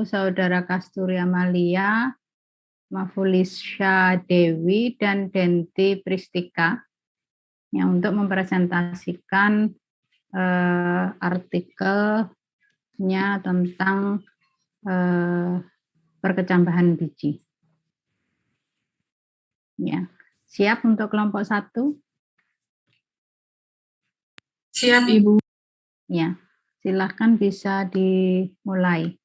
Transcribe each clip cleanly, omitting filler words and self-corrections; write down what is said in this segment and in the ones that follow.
Saudara Kasturi Amalia, Mafulisha Dewi, dan Denti Pristika yang untuk mempresentasikan artikelnya tentang perkecambahan biji. Ya, siap untuk kelompok 1? Siap, Ibu. Ya, silahkan bisa dimulai.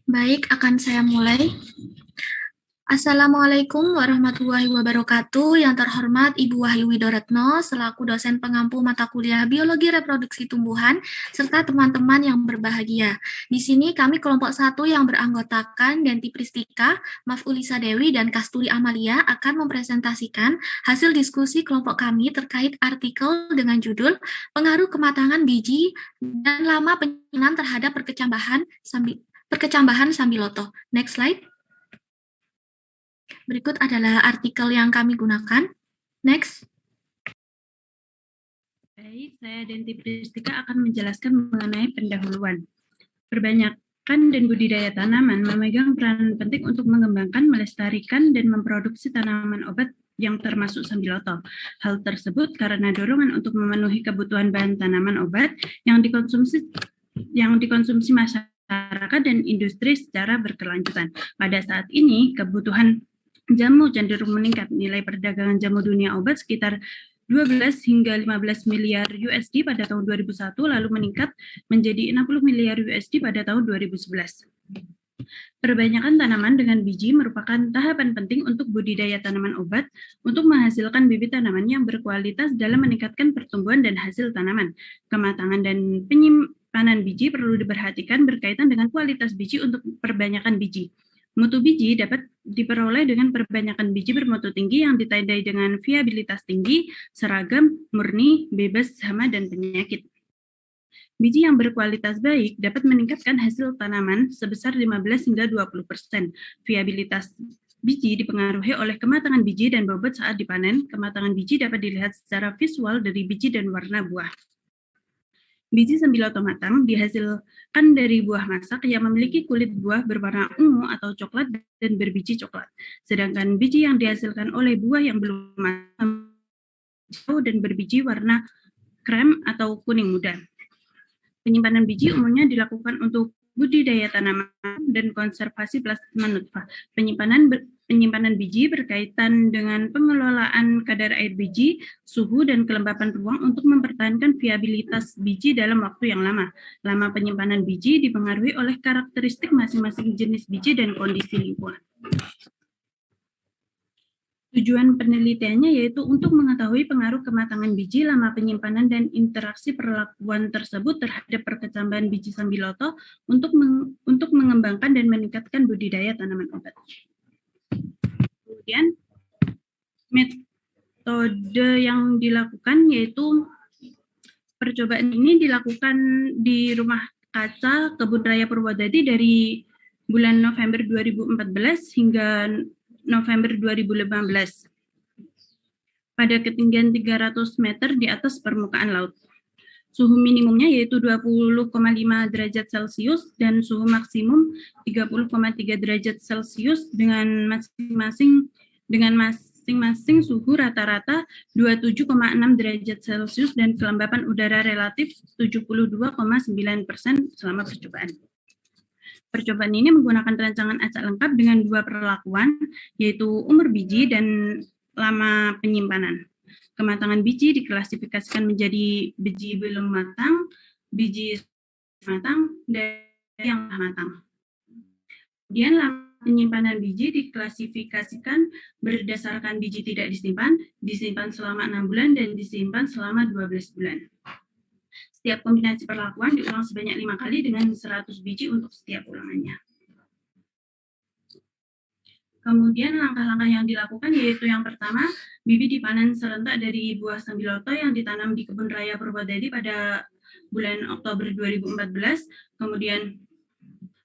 Baik, akan saya mulai. Assalamualaikum warahmatullahi wabarakatuh. Yang terhormat Ibu Wahyu Widoretno selaku dosen pengampu mata kuliah Biologi Reproduksi Tumbuhan serta teman-teman yang berbahagia. Di sini kami kelompok 1 yang beranggotakan Denti Pristika, Mafulisa Dewi, dan Kasturi Amalia akan mempresentasikan hasil diskusi kelompok kami terkait artikel dengan judul Pengaruh Kematangan Biji dan Lama Penyinaran terhadap Perkecambahan Sambiloto. Next slide. Berikut adalah artikel yang kami gunakan. Next. Baik, saya Denti Pristika akan menjelaskan mengenai pendahuluan. Perbanyakan dan budidaya tanaman memegang peran penting untuk mengembangkan, melestarikan, dan memproduksi tanaman obat yang termasuk sambiloto. Hal tersebut karena dorongan untuk memenuhi kebutuhan bahan tanaman obat yang dikonsumsi masyarakat dan industri secara berkelanjutan. Pada saat ini, kebutuhan jamu cenderung meningkat. Nilai perdagangan jamu dunia obat sekitar 12 hingga 15 miliar USD pada tahun 2001, lalu meningkat menjadi 60 miliar USD pada tahun 2011. Perbanyakan tanaman dengan biji merupakan tahapan penting untuk budidaya tanaman obat untuk menghasilkan bibit tanaman yang berkualitas dalam meningkatkan pertumbuhan dan hasil tanaman. Kematangan dan penyimpanan biji perlu diperhatikan berkaitan dengan kualitas biji untuk perbanyakan biji. Mutu biji dapat diperoleh dengan perbanyakan biji bermutu tinggi yang ditandai dengan viabilitas tinggi, seragam, murni, bebas hama dan penyakit. Biji yang berkualitas baik dapat meningkatkan hasil tanaman sebesar 15 hingga 20%. Viabilitas biji dipengaruhi oleh kematangan biji dan bobot saat dipanen. Kematangan biji dapat dilihat secara visual dari biji dan warna buah. Biji sambiloto matang dihasilkan dari buah masak yang memiliki kulit buah berwarna ungu atau coklat dan berbiji coklat. Sedangkan biji yang dihasilkan oleh buah yang belum matang hijau dan berbiji warna krem atau kuning muda. Penyimpanan biji umumnya dilakukan untuk budidaya tanaman dan konservasi plasma nutfah. Penyimpanan biji berkaitan dengan pengelolaan kadar air biji, suhu, dan kelembapan ruang untuk mempertahankan viabilitas biji dalam waktu yang lama. Lama penyimpanan biji dipengaruhi oleh karakteristik masing-masing jenis biji dan kondisi lingkungan. Tujuan penelitiannya yaitu untuk mengetahui pengaruh kematangan biji, lama penyimpanan, dan interaksi perlakuan tersebut terhadap perkecambahan biji sambiloto untuk mengembangkan dan meningkatkan budidaya tanaman obat. Kemudian, metode yang dilakukan yaitu percobaan ini dilakukan di Rumah Kaca Kebun Raya Purwodadi dari bulan November 2014 hingga November 2015 pada ketinggian 300 meter di atas permukaan laut. Suhu minimumnya yaitu 20,5 derajat Celcius dan suhu maksimum 30,3 derajat Celcius dengan masing-masing suhu rata-rata 27,6 derajat Celcius dan kelembapan udara relatif 72,9% selama percobaan. Percobaan ini menggunakan rancangan acak lengkap dengan 2 perlakuan, yaitu umur biji dan lama penyimpanan. Kematangan biji diklasifikasikan menjadi biji belum matang, biji matang, dan yang matang. Kemudian lama penyimpanan biji diklasifikasikan berdasarkan biji tidak disimpan selama 6 bulan, dan disimpan selama 12 bulan. Setiap kombinasi perlakuan diulang sebanyak 5 kali dengan 100 biji untuk setiap ulangannya. Kemudian langkah-langkah yang dilakukan yaitu yang pertama, bibit dipanen serentak dari buah sambiloto yang ditanam di Kebun Raya Purwodadi pada bulan Oktober 2014, kemudian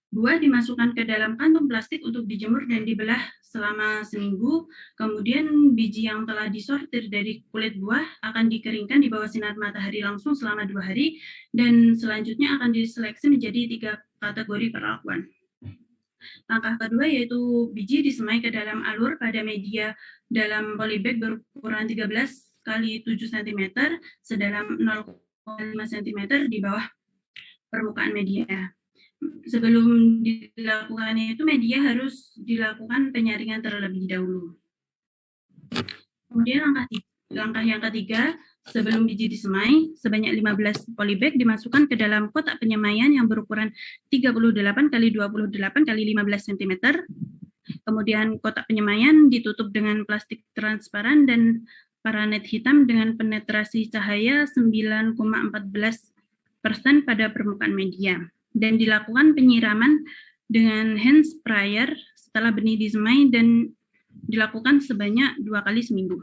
buah dimasukkan ke dalam kantong plastik untuk dijemur dan dibelah selama seminggu. Kemudian biji yang telah disortir dari kulit buah akan dikeringkan di bawah sinar matahari langsung selama 2 hari, dan selanjutnya akan diseleksi menjadi 3 kategori perlakuan. Langkah kedua yaitu biji disemai ke dalam alur pada media dalam polybag berukuran 13 kali 7 cm sedalam 0,5 cm di bawah permukaan media. Sebelum dilakukannya itu media harus dilakukan penyaringan terlebih dahulu. Kemudian langkah yang ketiga, sebelum biji disemai, sebanyak 15 polybag dimasukkan ke dalam kotak penyemaian yang berukuran 38 kali 28 kali 15 cm. Kemudian kotak penyemaian ditutup dengan plastik transparan dan paranet hitam dengan penetrasi cahaya 9,14% pada permukaan media, dan dilakukan penyiraman dengan hand sprayer setelah benih disemai dan dilakukan sebanyak 2 kali seminggu.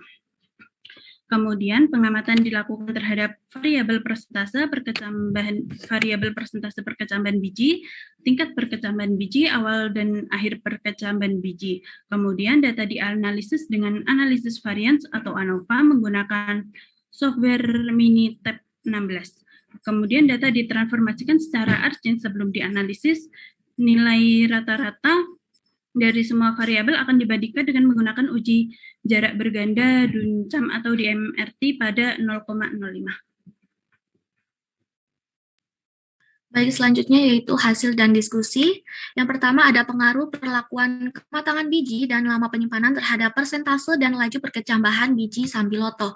Kemudian pengamatan dilakukan terhadap variabel persentase perkecambahan biji, tingkat perkecambahan biji, awal dan akhir perkecambahan biji. Kemudian data dianalisis dengan analisis varians atau ANOVA menggunakan software Minitab 16. Kemudian data ditransformasikan secara ArcChain sebelum dianalisis. Nilai rata-rata dari semua variabel akan dibandingkan dengan menggunakan uji jarak berganda Dunchamp atau DMRT pada 0,05. Baik, selanjutnya yaitu hasil dan diskusi. Yang pertama ada pengaruh perlakuan kematangan biji dan lama penyimpanan terhadap persentase dan laju perkecambahan biji Sambiloto.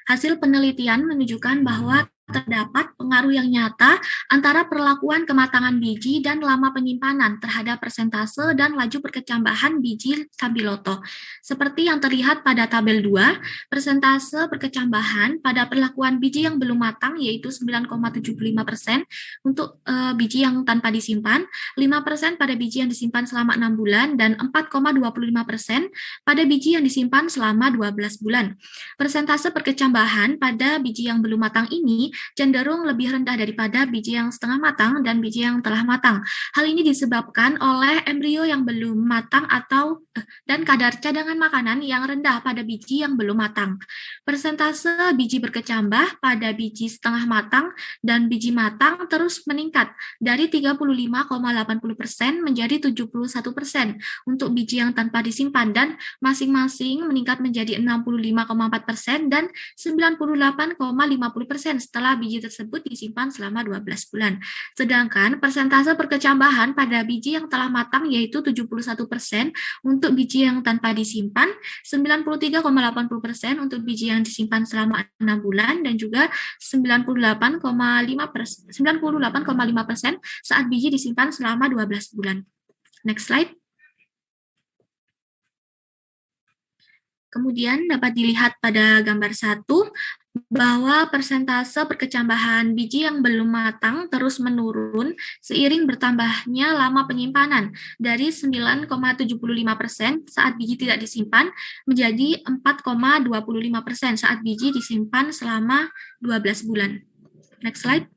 Hasil penelitian menunjukkan bahwa terdapat pengaruh yang nyata antara perlakuan kematangan biji dan lama penyimpanan terhadap persentase dan laju perkecambahan biji Sambiloto. Seperti yang terlihat pada tabel 2, persentase perkecambahan pada perlakuan biji yang belum matang yaitu 9,75% untuk biji yang tanpa disimpan, 5% pada biji yang disimpan selama 6 bulan, dan 4,25% pada biji yang disimpan selama 12 bulan. Persentase perkecambahan pada biji yang belum matang ini cenderung lebih rendah daripada biji yang setengah matang dan biji yang telah matang. Hal ini disebabkan oleh embrio yang belum matang dan kadar cadangan makanan yang rendah pada biji yang belum matang. Persentase biji berkecambah pada biji setengah matang dan biji matang terus meningkat dari 35,80% menjadi 71% untuk biji yang tanpa disimpan, dan masing-masing meningkat menjadi 65,4% dan 98,50% setelah biji tersebut disimpan selama 12 bulan. Sedangkan persentase perkecambahan pada biji yang telah matang yaitu 71% untuk biji yang tanpa disimpan, 93,80% untuk biji yang disimpan selama 6 bulan, dan juga 98,5% saat biji disimpan selama 12 bulan. Next slide. Kemudian dapat dilihat pada gambar 1 bahwa persentase perkecambahan biji yang belum matang terus menurun seiring bertambahnya lama penyimpanan dari 9,75% saat biji tidak disimpan menjadi 4,25% saat biji disimpan selama 12 bulan. Next slide.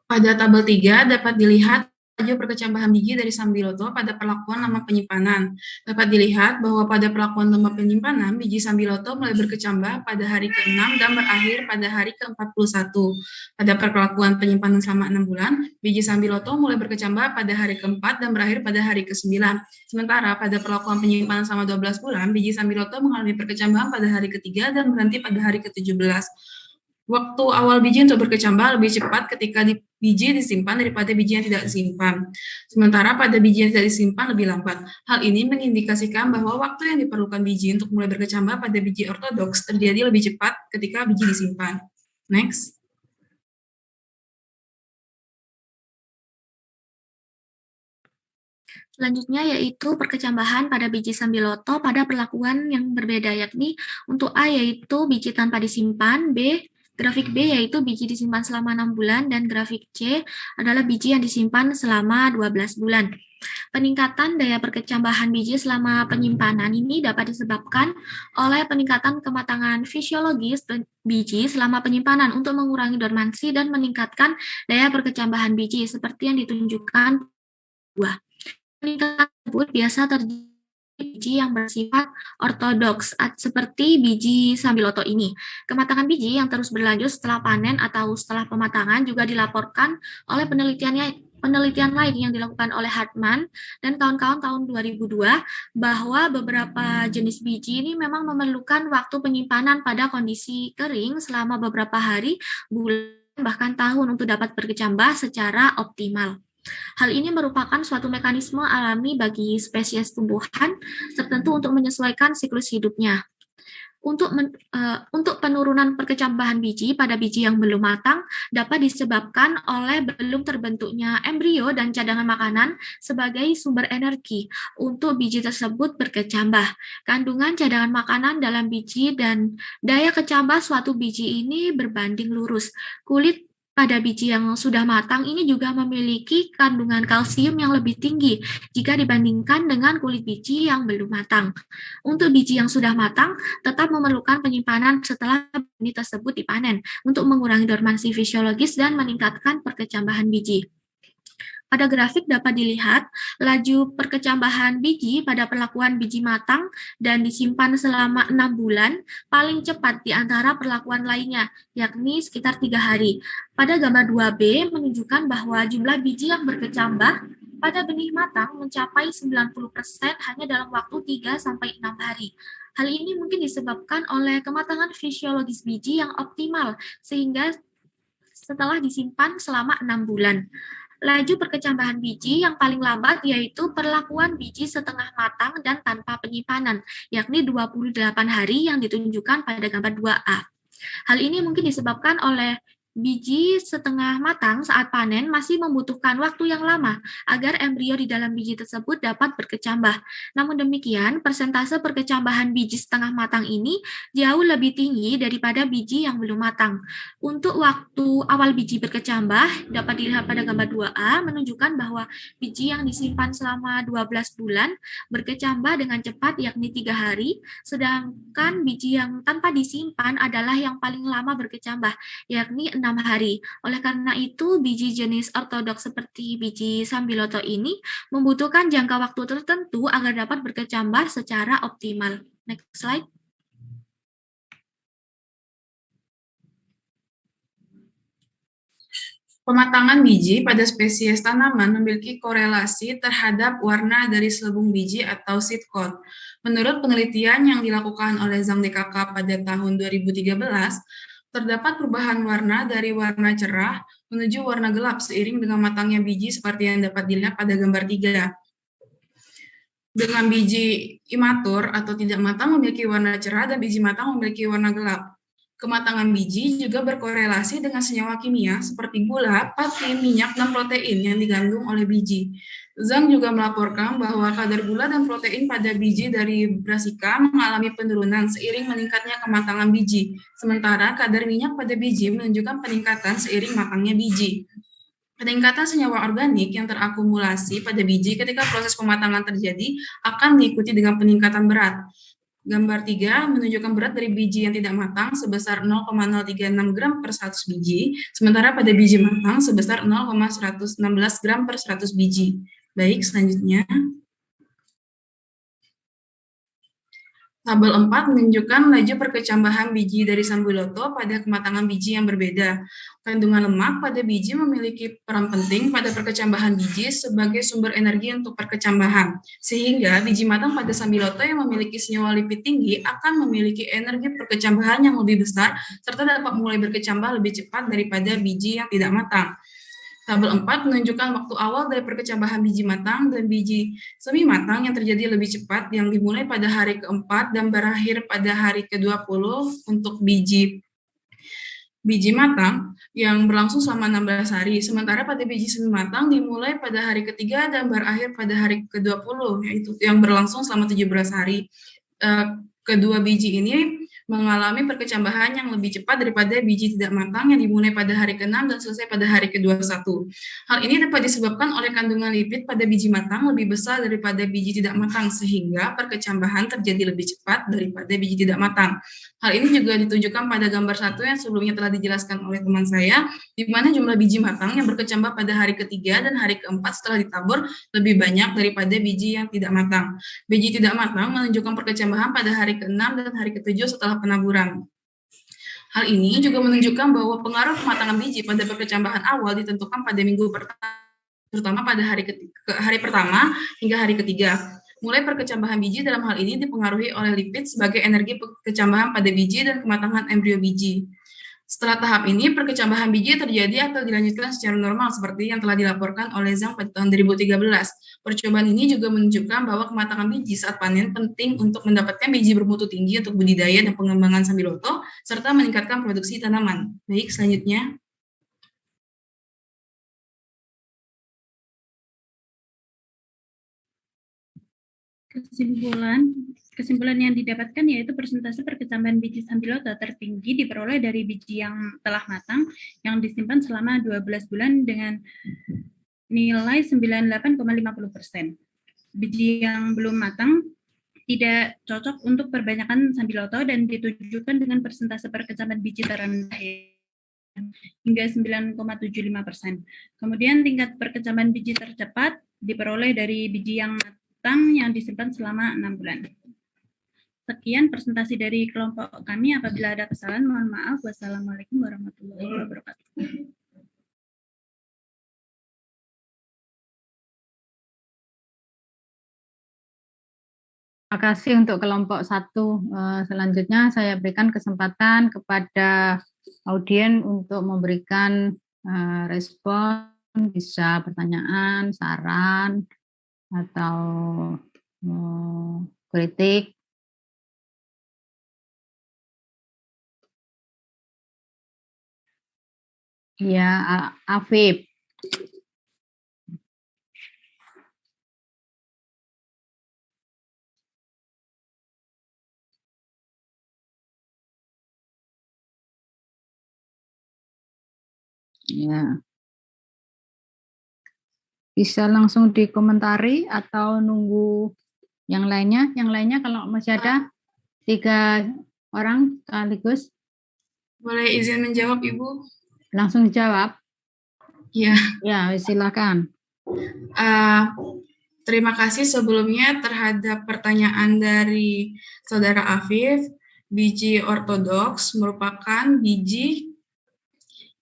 Pada tabel 3 dapat dilihat laju perkecambahan biji dari Sambiloto pada perlakuan lama penyimpanan. Dapat dilihat bahwa pada perlakuan lama penyimpanan, biji Sambiloto mulai berkecambah pada hari ke-6 dan berakhir pada hari ke-41. Pada perlakuan penyimpanan selama 6 bulan, biji Sambiloto mulai berkecambah pada hari ke-4 dan berakhir pada hari ke-9. Sementara pada perlakuan penyimpanan selama 12 bulan, biji Sambiloto mengalami perkecambahan pada hari ke-3 dan berhenti pada hari ke-17. Waktu awal biji untuk berkecambah lebih cepat ketika biji disimpan daripada biji yang tidak disimpan. Sementara pada biji yang tidak disimpan lebih lambat. Hal ini mengindikasikan bahwa waktu yang diperlukan biji untuk mulai berkecambah pada biji ortodoks terjadi lebih cepat ketika biji disimpan. Next. Selanjutnya yaitu perkecambahan pada biji Sambiloto pada perlakuan yang berbeda, yakni untuk A yaitu biji tanpa disimpan, B Grafik B yaitu biji disimpan selama 6 bulan dan grafik C adalah biji yang disimpan selama 12 bulan. Peningkatan daya perkecambahan biji selama penyimpanan ini dapat disebabkan oleh peningkatan kematangan fisiologis biji selama penyimpanan untuk mengurangi dormansi dan meningkatkan daya perkecambahan biji seperti yang ditunjukkan buah. Peningkatan tersebut biasa terjadi biji yang bersifat ortodoks seperti biji sambiloto ini. Kematangan biji yang terus berlanjut setelah panen atau setelah pematangan juga dilaporkan oleh penelitian lain yang dilakukan oleh Hartman dan kawan-kawan tahun 2002 bahwa beberapa jenis biji ini memang memerlukan waktu penyimpanan pada kondisi kering selama beberapa hari, bulan, bahkan tahun untuk dapat berkecambah secara optimal. Hal ini merupakan suatu mekanisme alami bagi spesies tumbuhan tertentu untuk menyesuaikan siklus hidupnya. Untuk penurunan perkecambahan biji pada biji yang belum matang dapat disebabkan oleh belum terbentuknya embrio dan cadangan makanan sebagai sumber energi untuk biji tersebut berkecambah. Kandungan cadangan makanan dalam biji dan daya kecambah suatu biji ini berbanding lurus. Kulit pada biji yang sudah matang ini juga memiliki kandungan kalsium yang lebih tinggi jika dibandingkan dengan kulit biji yang belum matang. Untuk biji yang sudah matang, tetap memerlukan penyimpanan setelah benih tersebut dipanen untuk mengurangi dormansi fisiologis dan meningkatkan perkecambahan biji. Pada grafik dapat dilihat laju perkecambahan biji pada perlakuan biji matang dan disimpan selama 6 bulan paling cepat di antara perlakuan lainnya, yakni sekitar 3 hari. Pada gambar 2B menunjukkan bahwa jumlah biji yang berkecambah pada benih matang mencapai 90% hanya dalam waktu 3-6 hari. Hal ini mungkin disebabkan oleh kematangan fisiologis biji yang optimal, sehingga setelah disimpan selama 6 bulan. Laju perkecambahan biji yang paling lambat yaitu perlakuan biji setengah matang dan tanpa penyimpanan, yakni 28 hari yang ditunjukkan pada gambar 2A. Hal ini mungkin disebabkan oleh biji setengah matang saat panen masih membutuhkan waktu yang lama agar embrio di dalam biji tersebut dapat berkecambah. Namun demikian, persentase perkecambahan biji setengah matang ini jauh lebih tinggi daripada biji yang belum matang. Untuk waktu awal biji berkecambah, dapat dilihat pada gambar 2A menunjukkan bahwa biji yang disimpan selama 12 bulan berkecambah dengan cepat yakni 3 hari, sedangkan biji yang tanpa disimpan adalah yang paling lama berkecambah yakni 6 hari. Oleh karena itu, biji jenis ortodoks seperti biji sambiloto ini membutuhkan jangka waktu tertentu agar dapat berkecambah secara optimal. Next slide. Pematangan biji pada spesies tanaman memiliki korelasi terhadap warna dari selubung biji atau seed coat. Menurut penelitian yang dilakukan oleh Zhang DKK pada tahun 2013, terdapat perubahan warna dari warna cerah menuju warna gelap seiring dengan matangnya biji seperti yang dapat dilihat pada gambar 3. Dengan biji imatur atau tidak matang memiliki warna cerah dan biji matang memiliki warna gelap. Kematangan biji juga berkorelasi dengan senyawa kimia seperti gula, patin, minyak, dan protein yang digandung oleh biji. Zhang juga melaporkan bahwa kadar gula dan protein pada biji dari Brassica mengalami penurunan seiring meningkatnya kematangan biji, sementara kadar minyak pada biji menunjukkan peningkatan seiring matangnya biji. Peningkatan senyawa organik yang terakumulasi pada biji ketika proses pematangan terjadi akan diikuti dengan peningkatan berat. Gambar 3 menunjukkan berat dari biji yang tidak matang sebesar 0,036 gram per 100 biji, sementara pada biji matang sebesar 0,116 gram per 100 biji. Baik, selanjutnya. Tabel 4 menunjukkan laju perkecambahan biji dari sambiloto pada kematangan biji yang berbeda. Kandungan lemak pada biji memiliki peran penting pada perkecambahan biji sebagai sumber energi untuk perkecambahan. Sehingga biji matang pada sambiloto yang memiliki senyawa lipid tinggi akan memiliki energi perkecambahan yang lebih besar serta dapat mulai berkecambah lebih cepat daripada biji yang tidak matang. Tabel 4 menunjukkan waktu awal dari perkecambahan biji matang dan biji semi matang yang terjadi lebih cepat yang dimulai pada hari ke-4 dan berakhir pada hari ke-20 untuk biji matang yang berlangsung selama 16 hari. Sementara pada biji semi matang dimulai pada hari ke-3 dan berakhir pada hari ke-20 yaitu yang berlangsung selama 17 hari. Kedua biji ini mengalami perkecambahan yang lebih cepat daripada biji tidak matang yang dimulai pada hari ke-6 dan selesai pada hari ke-21. Hal ini dapat disebabkan oleh kandungan lipid pada biji matang lebih besar daripada biji tidak matang, sehingga perkecambahan terjadi lebih cepat daripada biji tidak matang. Hal ini juga ditunjukkan pada gambar 1 yang sebelumnya telah dijelaskan oleh teman saya, di mana jumlah biji matang yang berkecambah pada hari ke-3 dan hari ke-4 setelah ditabur lebih banyak daripada biji yang tidak matang. Biji tidak matang menunjukkan perkecambahan pada hari ke-6 dan hari ke-7 setelah penaburan. Hal ini juga menunjukkan bahwa pengaruh kematangan biji pada perkecambahan awal ditentukan pada minggu pertama, terutama pada hari pertama hingga hari ketiga. Mulai perkecambahan biji dalam hal ini dipengaruhi oleh lipid sebagai energi perkecambahan pada biji dan kematangan embrio biji. Setelah tahap ini, perkecambahan biji terjadi atau dilanjutkan secara normal seperti yang telah dilaporkan oleh Zhang pada tahun 2013. Percobaan ini juga menunjukkan bahwa kematangan biji saat panen penting untuk mendapatkan biji bermutu tinggi untuk budidaya dan pengembangan sambiloto, serta meningkatkan produksi tanaman. Baik, selanjutnya. Kesimpulan yang didapatkan yaitu persentase perkecambahan biji sambiloto tertinggi diperoleh dari biji yang telah matang yang disimpan selama 12 bulan dengan nilai 98,50%. Biji yang belum matang tidak cocok untuk perbanyakan sambiloto dan ditunjukkan dengan persentase perkecambahan biji terendah hingga 9,75%. Kemudian tingkat perkecambahan biji tercepat diperoleh dari biji yang yang disimpan selama 6 bulan. Sekian presentasi dari kelompok kami. Apabila ada kesalahan, mohon maaf. Wassalamualaikum warahmatullahi wabarakatuh. Terima kasih untuk kelompok 1. Selanjutnya saya berikan kesempatan kepada audien untuk memberikan respon, bisa pertanyaan, saran, atau kritik. Ya, Afif. Ya. Bisa langsung dikomentari atau nunggu yang lainnya? Yang lainnya kalau masih ada 3 orang sekaligus. Boleh izin menjawab, Ibu? Langsung dijawab? Ya. Ya, silakan. Terima kasih sebelumnya terhadap pertanyaan dari Saudara Afif. Biji ortodoks merupakan biji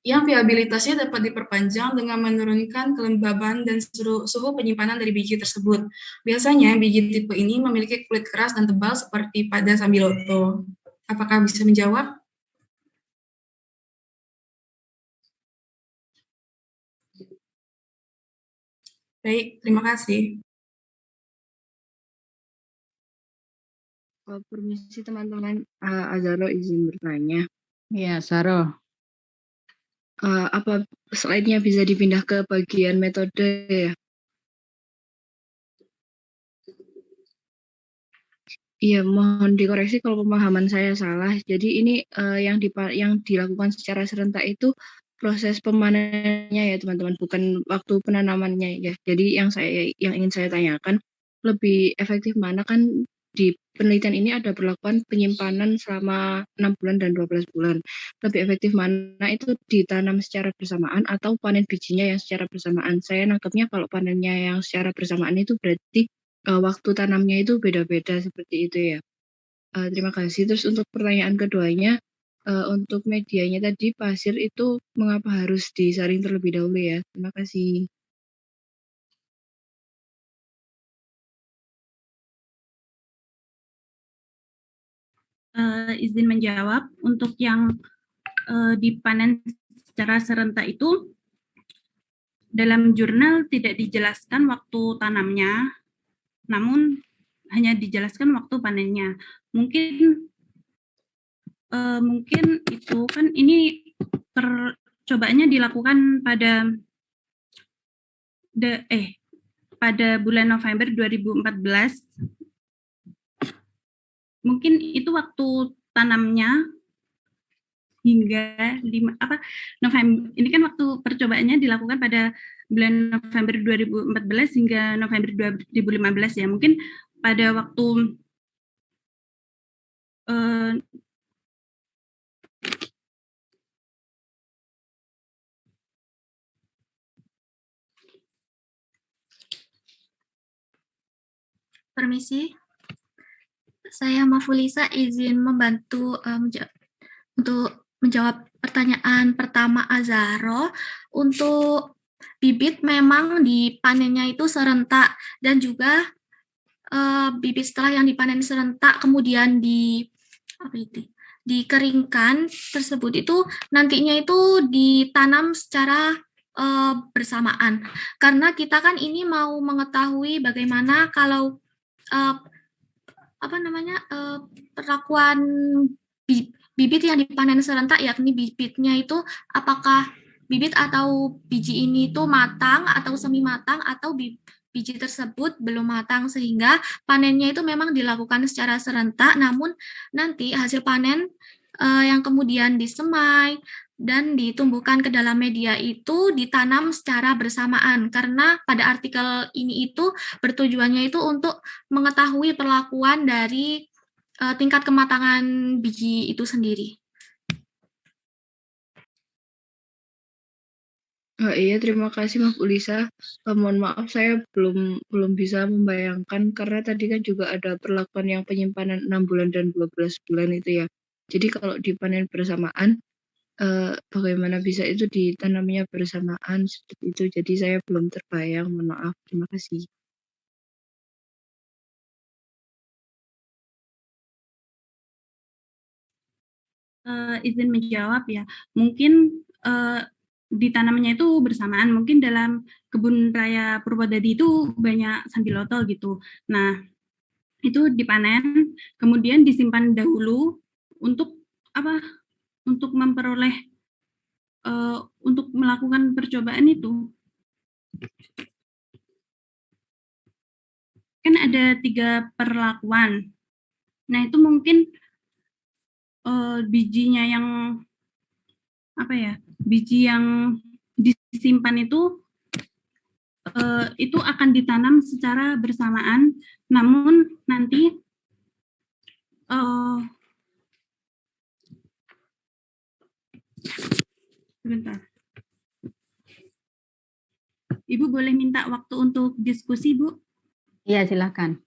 yang viabilitasnya dapat diperpanjang dengan menurunkan kelembaban dan suhu penyimpanan dari biji tersebut. Biasanya biji tipe ini memiliki kulit keras dan tebal seperti pada sambiloto. Apakah bisa menjawab? Baik, terima kasih. Permisi teman-teman, Azaro izin bertanya. Ya, Saro. Apa slide-nya bisa dipindah ke bagian metode ya? Iya, mohon dikoreksi kalau pemahaman saya salah. Jadi ini yang dilakukan secara serentak itu proses pemanenannya ya teman-teman, bukan waktu penanamannya ya. Jadi yang ingin saya tanyakan, lebih efektif mana kan di penelitian ini ada perlakuan penyimpanan selama 6 bulan dan 12 bulan. Lebih efektif mana itu ditanam secara bersamaan atau panen bijinya yang secara bersamaan? Saya nangkepnya kalau panennya yang secara bersamaan itu berarti waktu tanamnya itu beda-beda seperti itu ya. Terima kasih. Terus untuk pertanyaan keduanya, untuk medianya tadi pasir itu mengapa harus disaring terlebih dahulu ya? Terima kasih. Izin menjawab, untuk yang dipanen secara serentak itu dalam jurnal tidak dijelaskan waktu tanamnya, namun hanya dijelaskan waktu panennya. Mungkin itu kan ini percobaannya dilakukan pada bulan November 2014. Mungkin itu waktu tanamnya hingga November. Ini kan waktu percobaannya dilakukan pada bulan November 2014 hingga November 2015 ya. Mungkin pada waktu Permisi, saya Mafulisa izin membantu untuk menjawab pertanyaan pertama Azharo. Untuk bibit memang dipanennya itu serentak, dan juga bibit setelah yang dipanen serentak kemudian dikeringkan tersebut itu nantinya itu ditanam secara bersamaan, karena kita kan ini mau mengetahui bagaimana kalau perlakuan bibit yang dipanen serentak, yakni bibitnya itu apakah bibit atau biji ini itu matang atau semi matang, atau biji tersebut belum matang, sehingga panennya itu memang dilakukan secara serentak, namun nanti hasil panen yang kemudian disemai dan ditumbuhkan ke dalam media itu ditanam secara bersamaan, karena pada artikel ini itu bertujuannya itu untuk mengetahui perlakuan dari tingkat kematangan biji itu sendiri. Iya, terima kasih Mbak Ulisa. Mohon maaf saya belum bisa membayangkan, karena tadi kan juga ada perlakuan yang penyimpanan 6 bulan dan 12 bulan itu ya. Jadi kalau dipanen bersamaan, bagaimana bisa itu ditanamnya bersamaan seperti itu. Jadi saya belum terbayang, mohon maaf. Terima kasih. Izin menjawab ya. Mungkin ditanamnya itu bersamaan. Mungkin dalam kebun raya Purwodadi itu banyak sambiloto gitu. Nah, itu dipanen, kemudian disimpan dahulu untuk untuk memperoleh untuk melakukan percobaan itu. Kan ada 3 perlakuan. Nah, itu mungkin bijinya yang biji yang disimpan itu akan ditanam secara bersamaan, namun nanti sebentar. Ibu boleh minta waktu untuk diskusi, Bu? Iya, silakan.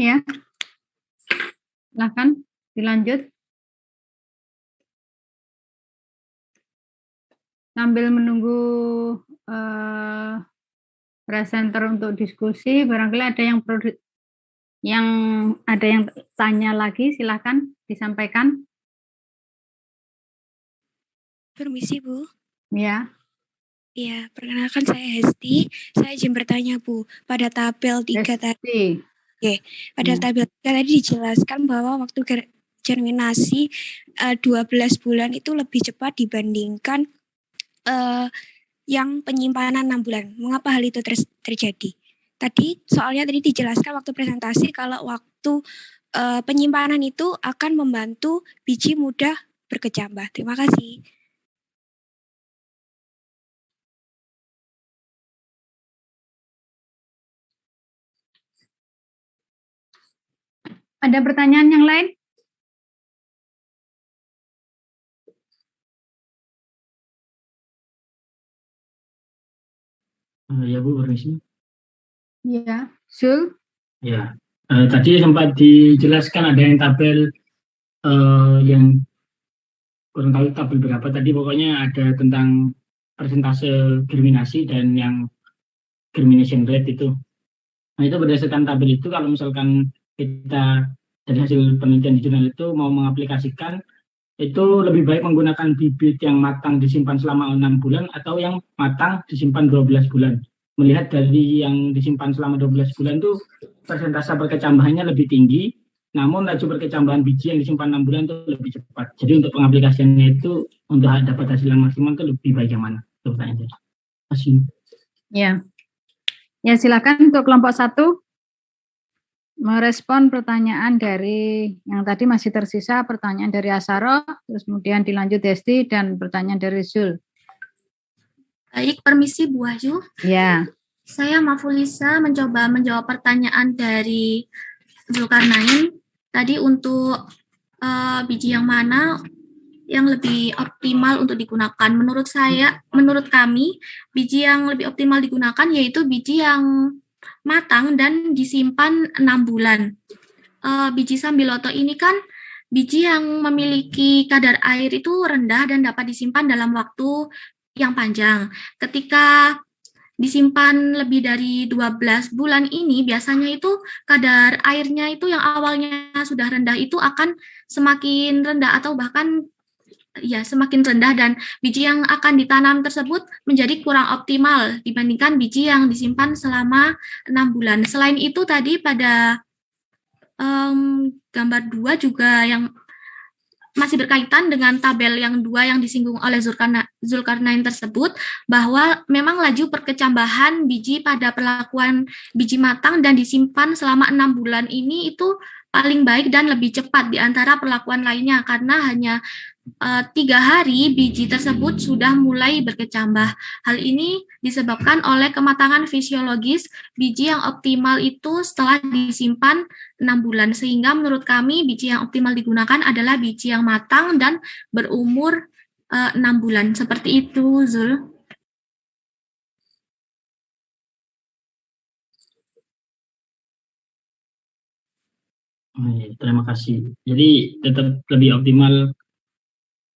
Ya, silakan dilanjut. Sambil menunggu presenter untuk diskusi, barangkali ada yang tanya lagi, silakan disampaikan. Permisi, Bu. Ya. Iya, perkenalkan saya Hesti. Saya izin bertanya, Bu. Pada tabel 3 tadi. Oke, pada tabel 3 tadi dijelaskan bahwa waktu germinasi 12 bulan itu lebih cepat dibandingkan yang penyimpanan 6 bulan. Mengapa hal itu terjadi? Tadi soalnya tadi dijelaskan waktu presentasi kalau waktu penyimpanan itu akan membantu biji mudah berkecambah. Terima kasih. Ada pertanyaan yang lain? Ya Bu, permisi. Ya, Zul. Ya, tadi sempat dijelaskan ada yang tabel yang kurang tahu tabel berapa tadi, pokoknya ada tentang persentase germinasi dan yang germination rate itu. Nah itu berdasarkan tabel itu kalau misalkan kita dari hasil penelitian di jurnal itu mau mengaplikasikan, itu lebih baik menggunakan bibit yang matang disimpan selama 6 bulan atau yang matang disimpan 12 bulan. Melihat dari yang disimpan selama 12 bulan itu persentase perkecambahannya lebih tinggi, namun laju perkecambahan biji yang disimpan 6 bulan itu lebih cepat. Jadi untuk pengaplikasiannya itu untuk dapat hasil yang maksimal itu lebih baik yang mana? Terima kasih. Ya. Ya, silakan untuk kelompok 1 merespon pertanyaan dari yang tadi masih tersisa, pertanyaan dari Asaro, terus kemudian dilanjut Desti dan pertanyaan dari Zul. Baik, permisi Bu Wahyu. Ya. Saya Mafulisa mencoba menjawab pertanyaan dari Zulkarnain. Tadi untuk biji yang mana yang lebih optimal untuk digunakan? Menurut kami, biji yang lebih optimal digunakan yaitu biji yang matang dan disimpan 6 bulan. Biji Sambiloto ini kan biji yang memiliki kadar air itu rendah dan dapat disimpan dalam waktu yang panjang. Ketika disimpan lebih dari 12 bulan ini, biasanya itu kadar airnya itu yang awalnya sudah rendah itu akan semakin rendah atau bahkan ya semakin rendah, dan biji yang akan ditanam tersebut menjadi kurang optimal dibandingkan biji yang disimpan selama 6 bulan. Selain itu tadi pada gambar 2 juga yang masih berkaitan dengan tabel yang 2 yang disinggung oleh Zulkarnain tersebut, bahwa memang laju perkecambahan biji pada perlakuan biji matang dan disimpan selama 6 bulan ini itu paling baik dan lebih cepat di antara perlakuan lainnya, karena hanya 3 hari biji tersebut sudah mulai berkecambah. Hal ini disebabkan oleh kematangan fisiologis biji yang optimal itu setelah disimpan 6 bulan, sehingga menurut kami biji yang optimal digunakan adalah biji yang matang dan berumur 6 bulan. Seperti itu, Zul. Terima kasih. Jadi tetap lebih optimal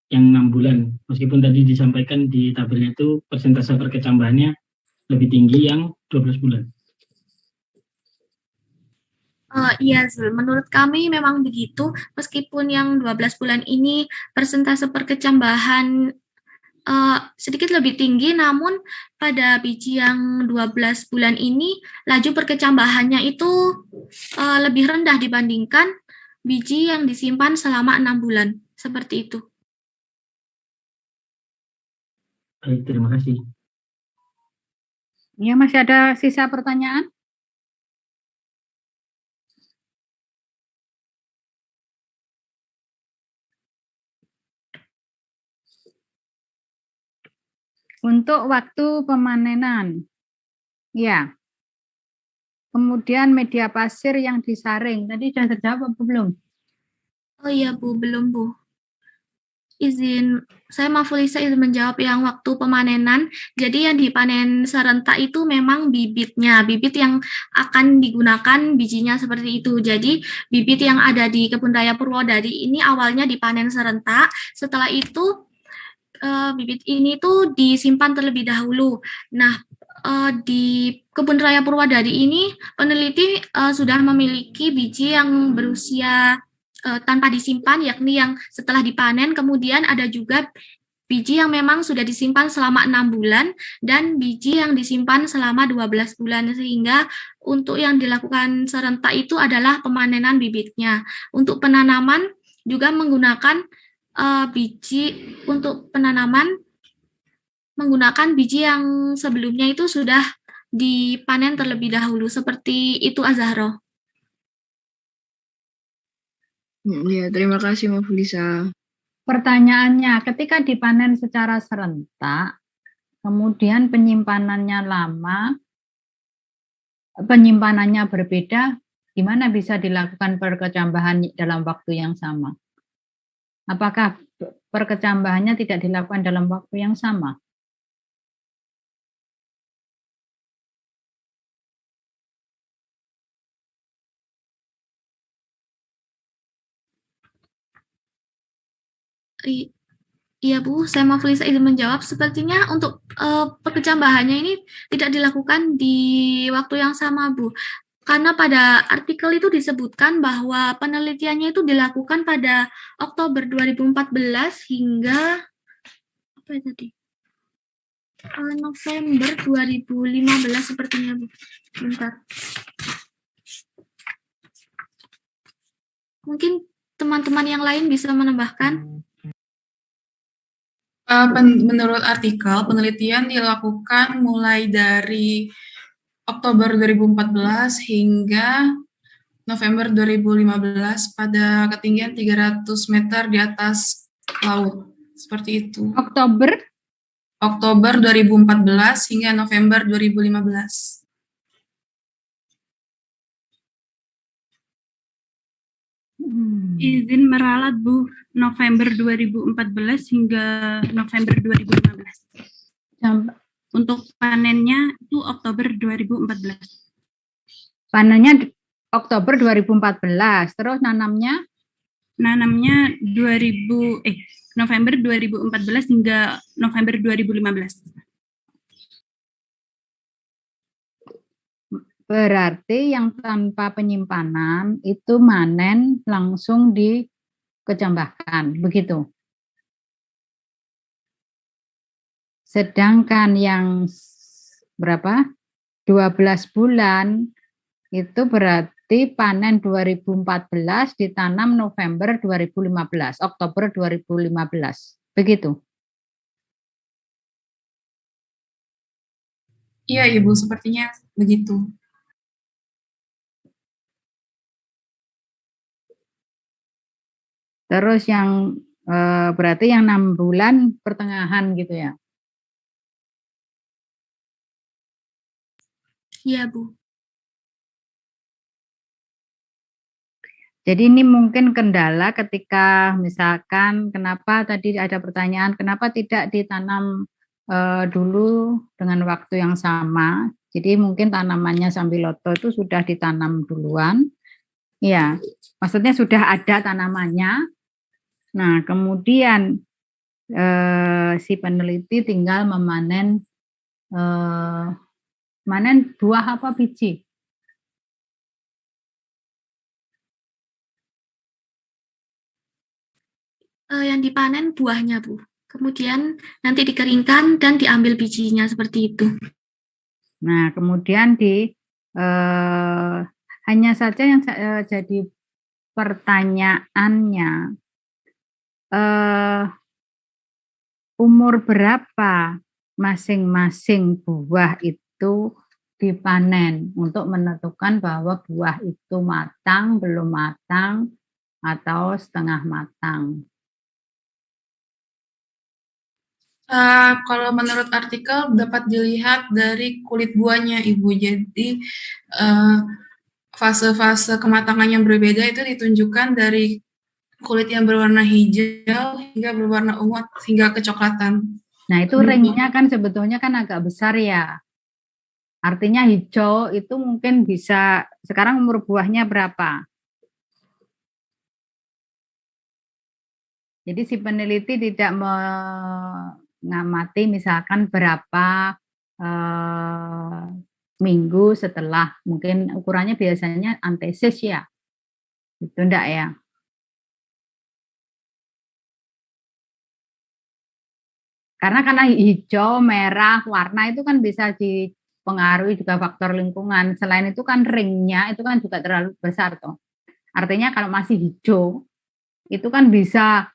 yang 6 bulan, meskipun tadi disampaikan di tabelnya itu persentase perkecambahannya lebih tinggi yang 12 bulan. Iya, Zul. Menurut kami memang begitu, meskipun yang 12 bulan ini persentase perkecambahan sedikit lebih tinggi, namun pada biji yang 12 bulan ini laju perkecambahannya itu lebih rendah dibandingkan biji yang disimpan selama 6 bulan. Seperti itu. Baik, terima kasih. Ya, masih ada sisa pertanyaan? Untuk waktu pemanenan, ya. Kemudian media pasir yang disaring, tadi sudah terjawab apa belum? Oh iya Bu, belum Bu. Saya Mafulisa izin menjawab yang waktu pemanenan. Jadi yang dipanen serentak itu memang bibitnya, bibit yang akan digunakan bijinya seperti itu. Jadi bibit yang ada di Kebun Raya Purwodadi ini awalnya dipanen serentak, setelah itu bibit ini tuh disimpan terlebih dahulu. Nah, di Kebun Raya Purwodadi ini peneliti sudah memiliki biji yang berusia tanpa disimpan, yakni yang setelah dipanen. Kemudian ada juga biji yang memang sudah disimpan selama 6 bulan dan biji yang disimpan selama 12 bulan, sehingga untuk yang dilakukan serentak itu adalah pemanenan bibitnya. Untuk penanaman juga menggunakan biji untuk penanaman, menggunakan biji yang sebelumnya itu sudah dipanen terlebih dahulu. Seperti itu, Azahro. Ya, terima kasih Mbak Fulisa. Pertanyaannya, ketika dipanen secara serentak, kemudian penyimpanannya lama, penyimpanannya berbeda, gimana bisa dilakukan perkecambahan dalam waktu yang sama? Apakah perkecambahannya tidak dilakukan dalam waktu yang sama? Iya Bu, saya mau Felisa izin menjawab. Sepertinya untuk perkecambahannya ini tidak dilakukan di waktu yang sama Bu. Karena pada artikel itu disebutkan bahwa penelitiannya itu dilakukan pada Oktober 2014 hingga apa ya tadi? November 2015 sepertinya Bu. Bentar. Mungkin teman-teman yang lain bisa menambahkan. Menurut artikel, penelitian dilakukan mulai dari Oktober 2014 hingga November 2015 pada ketinggian 300 meter di atas laut. Seperti itu. Oktober 2014 hingga November 2015. Izin meralat Bu, November 2014 hingga November 2015. Untuk panennya itu Oktober 2014. Panennya Oktober 2014, terus nanamnya November 2014 hingga November 2015. Berarti yang tanpa penyimpanan itu manen langsung dikecambahkan, begitu. Sedangkan yang berapa? 12 bulan itu berarti panen 2014 ditanam November 2015, Oktober 2015. Begitu. Iya, Ibu, sepertinya begitu. Terus yang berarti yang 6 bulan pertengahan gitu ya? Iya, Bu. Jadi ini mungkin kendala ketika misalkan kenapa tadi ada pertanyaan kenapa tidak ditanam dulu dengan waktu yang sama. Jadi mungkin tanamannya sambiloto itu sudah ditanam duluan. Ya, maksudnya sudah ada tanamannya. Nah, kemudian si peneliti tinggal memanen manen buah apa biji? Yang dipanen buahnya, Bu. Kemudian nanti dikeringkan dan diambil bijinya seperti itu. Nah, kemudian hanya saja yang jadi pertanyaannya, umur berapa masing-masing buah itu dipanen untuk menentukan bahwa buah itu matang, belum matang, atau setengah matang. Kalau menurut artikel dapat dilihat dari kulit buahnya, Ibu. Jadi fase-fase kematangan yang berbeda itu ditunjukkan dari kulit yang berwarna hijau hingga berwarna ungu hingga kecoklatan. Nah, itu ringnya kan sebetulnya kan agak besar ya. Artinya hijau itu mungkin bisa, sekarang umur buahnya berapa? Jadi si peneliti tidak mengamati misalkan berapa minggu setelah, mungkin ukurannya biasanya antesis ya. Itu enggak ya? Karena hijau, merah, warna itu kan bisa dipengaruhi juga faktor lingkungan. Selain itu kan ringnya itu kan juga terlalu besar toh. Artinya kalau masih hijau, itu kan bisa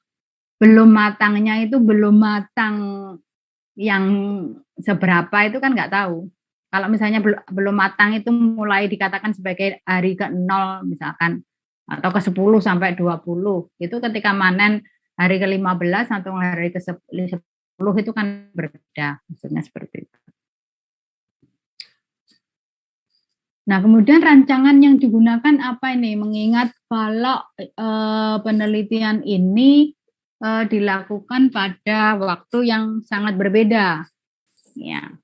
belum matangnya itu belum matang yang seberapa itu kan nggak tahu. Kalau misalnya belum matang itu mulai dikatakan sebagai hari ke-0 misalkan, atau ke-10 sampai 20, itu ketika manen hari ke-15 atau hari ke-10 itu kan berbeda, maksudnya seperti itu. Nah, kemudian rancangan yang digunakan apa ini? Mengingat kalau penelitian ini dilakukan pada waktu yang sangat berbeda. Ya.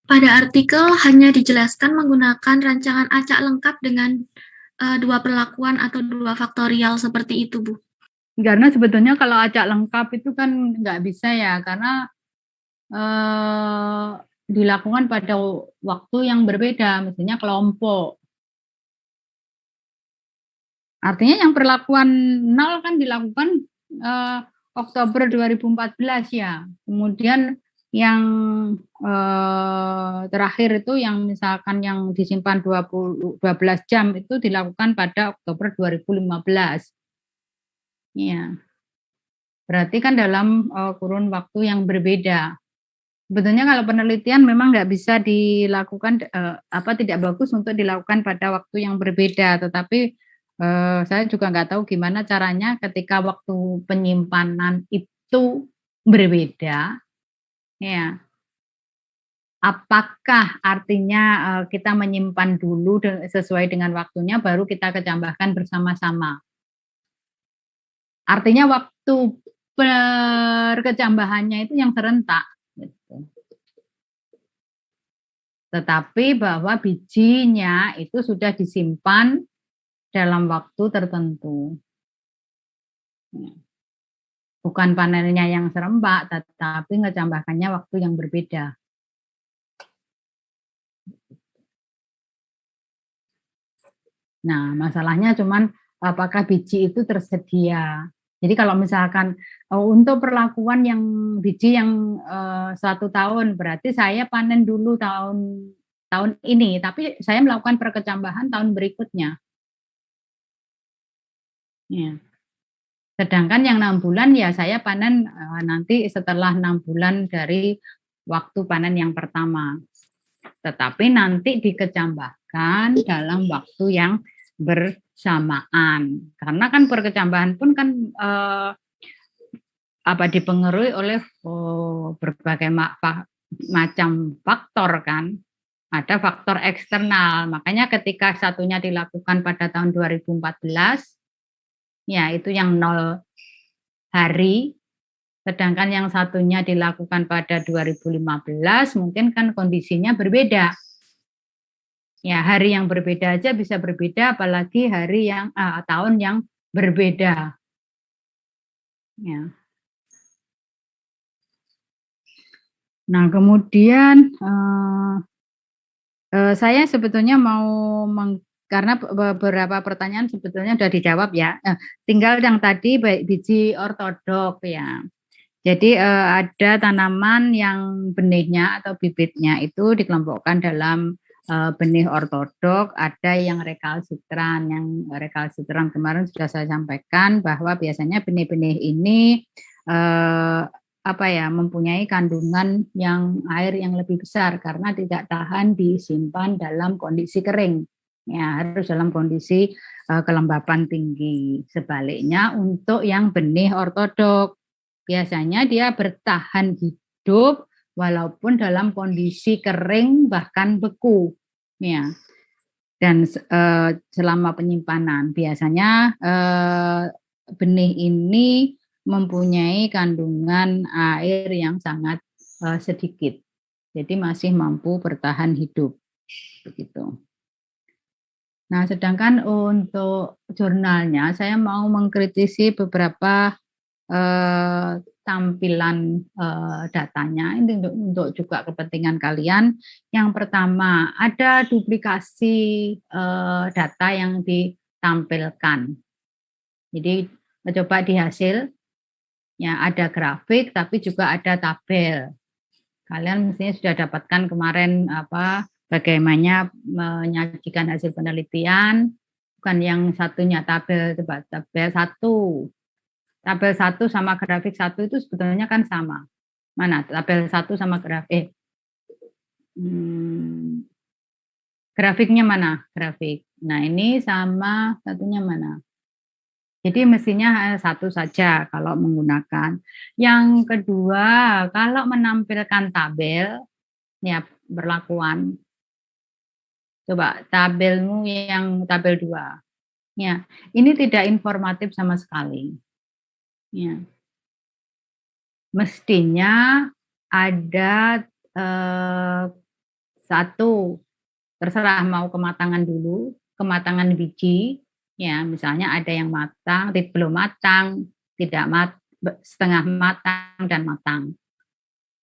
Pada artikel hanya dijelaskan menggunakan rancangan acak lengkap dengan 2 perlakuan atau 2 faktorial seperti itu, Bu. Karena sebetulnya kalau acak lengkap itu kan nggak bisa ya, karena dilakukan pada waktu yang berbeda, misalnya kelompok. Artinya yang perlakuan 0 kan dilakukan Oktober 2014 ya. Kemudian yang terakhir itu yang misalkan yang disimpan 12 jam itu dilakukan pada Oktober 2015. Ya. Berarti kan dalam kurun waktu yang berbeda. Sebetulnya kalau penelitian memang nggak bisa dilakukan tidak bagus untuk dilakukan pada waktu yang berbeda, tetapi saya juga nggak tahu gimana caranya ketika waktu penyimpanan itu berbeda, ya. Apakah artinya kita menyimpan dulu sesuai dengan waktunya, baru kita kecambahkan bersama-sama? Artinya waktu perkecambahannya itu yang serentak. Gitu. Tetapi bahwa bijinya itu sudah disimpan dalam waktu tertentu. Bukan panennya yang serempak, tetapi ngecambahkannya waktu yang berbeda. Nah, masalahnya cuman apakah biji itu tersedia. Jadi kalau misalkan untuk perlakuan yang biji yang 1 tahun, berarti saya panen dulu tahun ini, tapi saya melakukan perkecambahan tahun berikutnya. Ya. Sedangkan yang 6 bulan ya saya panen nanti setelah 6 bulan dari waktu panen yang pertama. Tetapi nanti dikecambahkan dalam waktu yang bersamaan. Karena kan perkecambahan pun kan dipengaruhi oleh berbagai macam faktor kan. Ada faktor eksternal. Makanya ketika satunya dilakukan pada tahun 2014, ya itu yang 0 hari, sedangkan yang satunya dilakukan pada 2015, mungkin kan kondisinya berbeda. Ya, hari yang berbeda aja bisa berbeda, apalagi hari yang tahun yang berbeda. Ya. Nah, kemudian saya sebetulnya mau karena beberapa pertanyaan sebetulnya sudah dijawab ya. Tinggal yang tadi biji ortodok ya. Jadi ada tanaman yang benihnya atau bibitnya itu dikelompokkan dalam benih ortodok, ada yang rekalsitran. Yang rekalsitran kemarin sudah saya sampaikan bahwa biasanya benih-benih ini mempunyai kandungan yang air yang lebih besar karena tidak tahan disimpan dalam kondisi kering. Ya, harus dalam kondisi kelembapan tinggi. Sebaliknya untuk yang benih ortodok biasanya dia bertahan hidup walaupun dalam kondisi kering bahkan beku. Ya. Dan selama penyimpanan biasanya benih ini mempunyai kandungan air yang sangat sedikit. Jadi masih mampu bertahan hidup. Begitu. Nah, sedangkan untuk jurnalnya saya mau mengkritisi beberapa tampilan datanya ini untuk juga kepentingan kalian. Yang pertama, ada duplikasi data yang ditampilkan. Jadi coba di hasil ya ada grafik tapi juga ada tabel. Kalian mestinya sudah dapatkan kemarin bagaimana menyajikan hasil penelitian, bukan yang satunya tabel 1. Tabel 1 sama grafik 1 itu sebetulnya kan sama. Mana tabel 1 sama grafik? Grafiknya mana? Grafik. Nah, ini sama satunya mana? Jadi mestinya satu saja kalau menggunakan. Yang kedua, kalau menampilkan tabel, ya perlakuan. Coba tabelmu yang tabel 2. Ya, ini tidak informatif sama sekali. Ya. Mestinya ada satu, terserah mau kematangan dulu, kematangan biji. Ya, misalnya ada yang matang, belum matang, setengah matang, dan matang.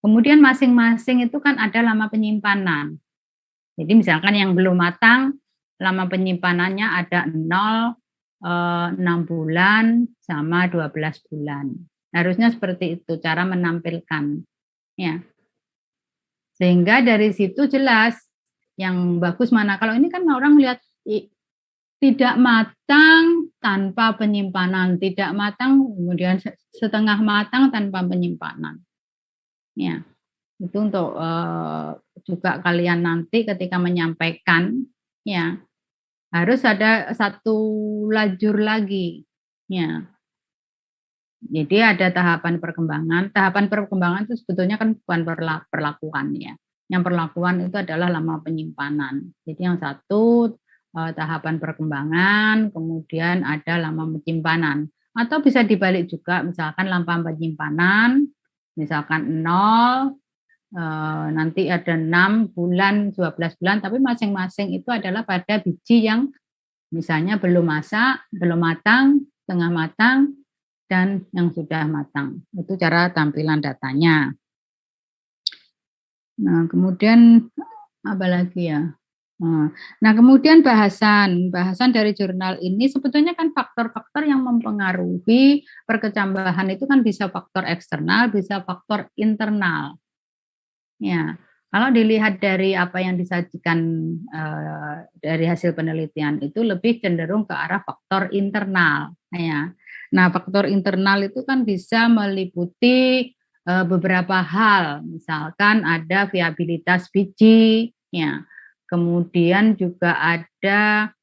Kemudian masing-masing itu kan ada lama penyimpanan. Jadi misalkan yang belum matang, lama penyimpanannya ada 0, 6 bulan, sama 12 bulan. Harusnya seperti itu cara menampilkan. Ya. Sehingga dari situ jelas yang bagus mana. Kalau ini kan orang lihat tidak matang tanpa penyimpanan, tidak matang kemudian setengah matang tanpa penyimpanan. Ya, itu untuk juga kalian nanti ketika menyampaikan, ya harus ada satu lajur lagi. Ya, jadi ada tahapan perkembangan. Tahapan perkembangan itu sebetulnya kan bukan perlakuan ya. Yang perlakuan itu adalah lama penyimpanan. Jadi yang satu tahapan perkembangan, kemudian ada lama penyimpanan. Atau bisa dibalik juga, misalkan lama penyimpanan, misalkan 0, nanti ada 6 bulan, 12 bulan, tapi masing-masing itu adalah pada biji yang misalnya belum masak, belum matang, setengah matang, dan yang sudah matang. Itu cara tampilan datanya. Nah, kemudian apa lagi ya? Nah, kemudian bahasan dari jurnal ini sebetulnya kan faktor-faktor yang mempengaruhi perkecambahan itu kan bisa faktor eksternal, bisa faktor internal. Ya, kalau dilihat dari apa yang disajikan dari hasil penelitian itu lebih cenderung ke arah faktor internal. Ya, nah faktor internal itu kan bisa meliputi beberapa hal, misalkan ada viabilitas biji, ya. Kemudian juga ada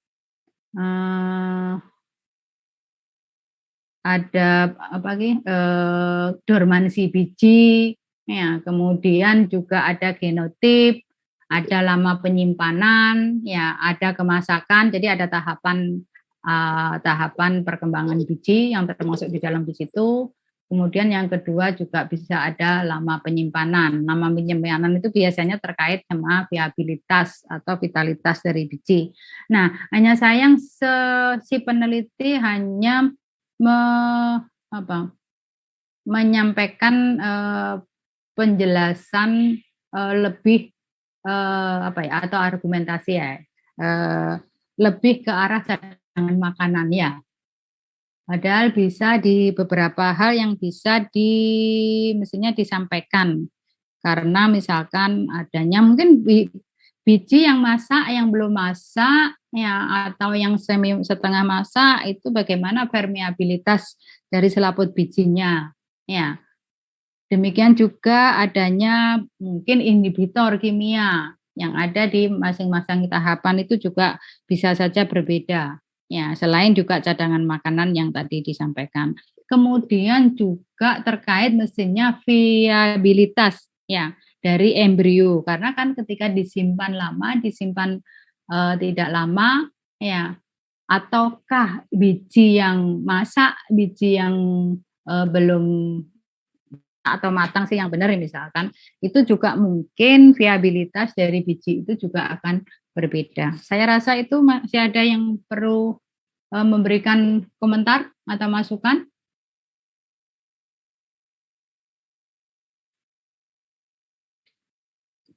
dormansi biji, ya. Kemudian juga ada genotip, ada lama penyimpanan, ya, ada kemasakan. Jadi ada tahapan perkembangan biji yang termasuk di dalam di situ. Kemudian yang kedua juga bisa ada lama penyimpanan. Lama penyimpanan itu biasanya terkait sama viabilitas atau vitalitas dari biji. Nah, hanya sayang si peneliti hanya menyampaikan penjelasan lebih atau argumentasi ya, lebih ke arah cadangan makanan ya. Padahal bisa di beberapa hal yang bisa mestinya disampaikan. Karena misalkan adanya mungkin biji yang masak, yang belum masak, ya, atau yang setengah masak, itu bagaimana permeabilitas dari selaput bijinya. Ya. Demikian juga adanya mungkin inhibitor kimia yang ada di masing-masing tahapan itu juga bisa saja berbeda. Ya, selain juga cadangan makanan yang tadi disampaikan. Kemudian juga terkait mestinya viabilitas ya dari embrio, karena kan ketika disimpan lama, disimpan tidak lama ya, ataukah biji yang masak, biji yang belum atau matang sih yang benar misalkan, itu juga mungkin viabilitas dari biji itu juga akan berbeda. Saya rasa itu masih ada yang perlu memberikan komentar atau masukan.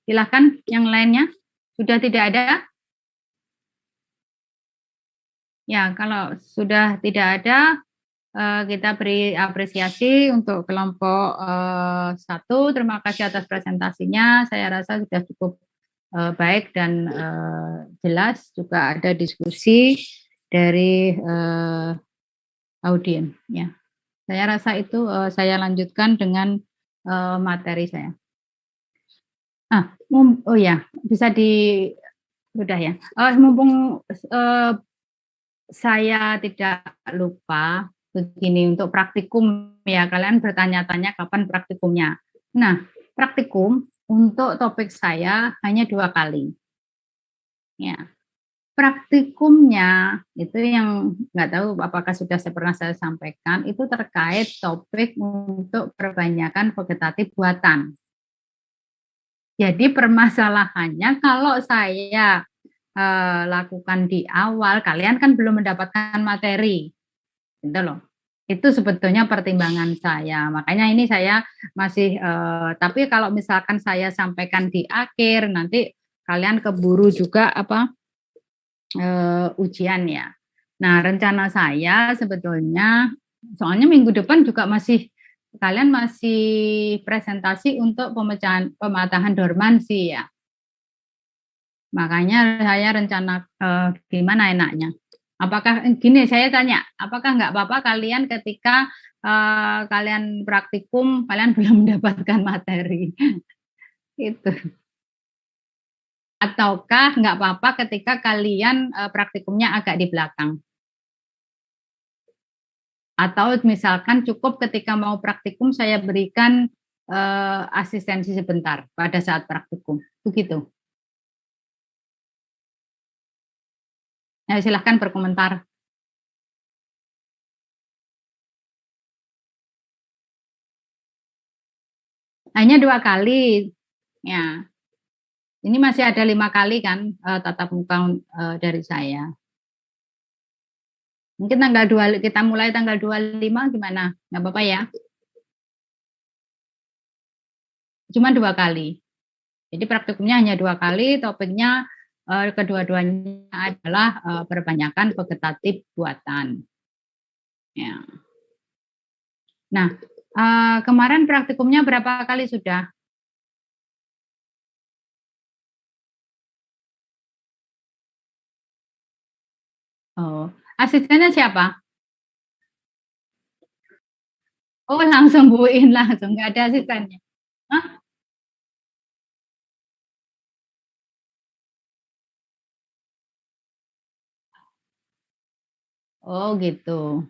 Silakan yang lainnya. Sudah tidak ada? Ya, kalau sudah tidak ada, kita beri apresiasi untuk kelompok 1. Terima kasih atas presentasinya. Saya rasa sudah cukup baik dan jelas, juga ada diskusi dari audien. Ya, saya rasa itu saya lanjutkan dengan materi saya. Oh ya, bisa udah ya. Mumpung saya tidak lupa begini, untuk praktikum ya, kalian bertanya-tanya kapan praktikumnya. Nah, praktikum untuk topik saya hanya 2 kali. Ya, praktikumnya itu yang nggak tahu apakah sudah pernah saya sampaikan, itu terkait topik untuk perbanyakan vegetatif buatan. Jadi permasalahannya kalau saya lakukan di awal, kalian kan belum mendapatkan materi, gitu loh. Itu sebetulnya pertimbangan saya. Makanya ini saya masih, tapi kalau misalkan saya sampaikan di akhir, nanti kalian keburu juga ujian ya. Nah, rencana saya sebetulnya, soalnya minggu depan juga kalian masih presentasi untuk pematahan dormansi ya. Makanya saya rencana gimana enaknya. Apakah gini, saya tanya, apakah nggak apa-apa kalian ketika kalian praktikum, kalian belum mendapatkan materi? Itu. Ataukah nggak apa-apa ketika kalian praktikumnya agak di belakang? Atau misalkan cukup ketika mau praktikum saya berikan asistensi sebentar pada saat praktikum, begitu. Silahkan berkomentar. Hanya 2 kali, ya. Ini masih ada 5 kali kan tatap muka dari saya. Mungkin kita mulai tanggal 25 gimana? Nggak apa-apa ya? Cuma 2 kali. Jadi praktikumnya hanya 2 kali, topiknya kedua-duanya adalah perbanyakan vegetatif buatan. Ya. Nah, kemarin praktikumnya berapa kali sudah? Oh, asistennya siapa? Oh, langsung buin langsung, nggak ada asistennya. Hah? Oh gitu.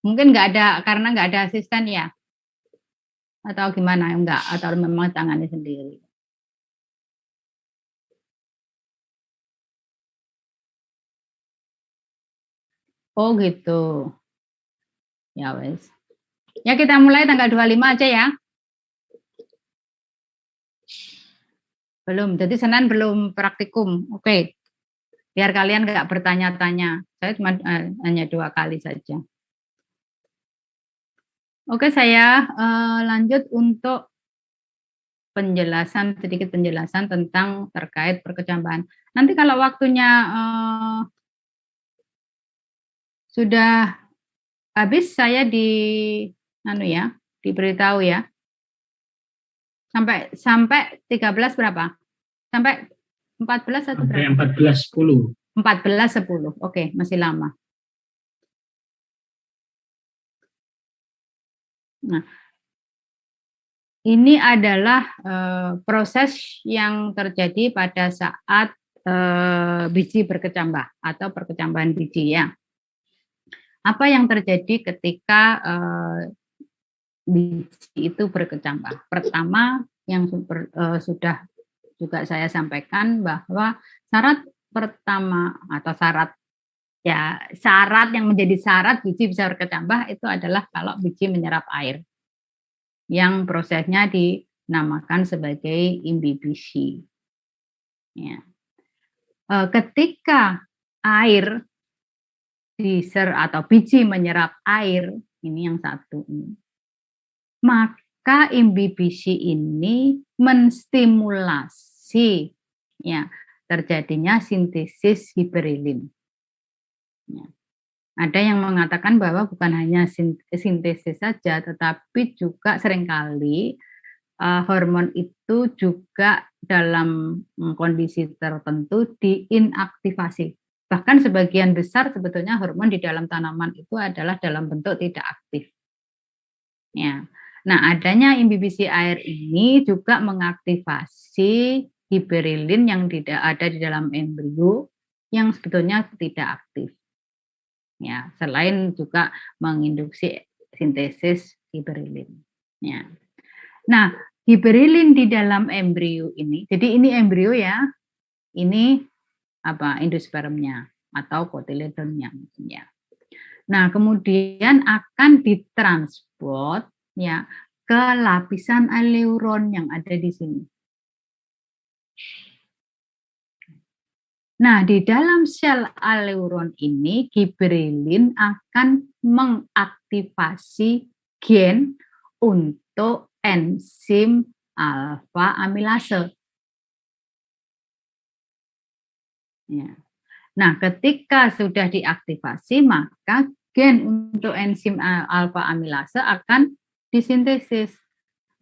Mungkin nggak ada, karena nggak ada asisten ya? Atau gimana? Enggak, atau memang tangani sendiri? Oh gitu. Ya wes. Ya kita mulai tanggal 25 aja ya. Belum, jadi Senin belum praktikum. Oke. Biar kalian nggak bertanya-tanya. Saya cuma hanya 2 kali saja. Oke, saya lanjut untuk sedikit penjelasan tentang terkait perkecambahan. Nanti kalau waktunya sudah habis, saya diberitahu ya. Sampai 13 berapa? Sampai 14 atau berapa? 14.10. 14.10. Oke, masih lama. Nah, ini adalah proses yang terjadi pada saat biji berkecambah atau perkecambahan biji ya. Apa yang terjadi ketika biji itu berkecambah? Pertama, yang sudah juga saya sampaikan bahwa syarat pertama atau syarat yang menjadi syarat biji bisa berkecambah itu adalah kalau biji menyerap air, yang prosesnya dinamakan sebagai imbibisi. Ya. Ketika air atau biji menyerap air, ini yang satu ini, maka imbibisi ini menstimulasi ya terjadinya sintesis hibernilin. Ya. Ada yang mengatakan bahwa bukan hanya sintesis saja, tetapi juga seringkali hormon itu juga dalam kondisi tertentu diinaktivasi. Bahkan sebagian besar sebetulnya hormon di dalam tanaman itu adalah dalam bentuk tidak aktif. Ya. Nah, adanya imbibisi air ini juga mengaktifasi hiberelin yang tidak ada di dalam embrio yang sebetulnya tidak aktif. Ya, selain juga menginduksi sintesis hiberelin. Ya. Nah, hiberelin di dalam embrio ini, jadi ini embrio ya, ini endospermnya atau kotiledonnya ya. Nah, kemudian akan ditransport ya ke lapisan aleuron yang ada di sini. Nah, di dalam sel aleuron ini giberelin akan mengaktifasi gen untuk enzim alfa amilase. Ya. Nah, ketika sudah diaktifasi, maka gen untuk enzim alfa amilase akan disintesis.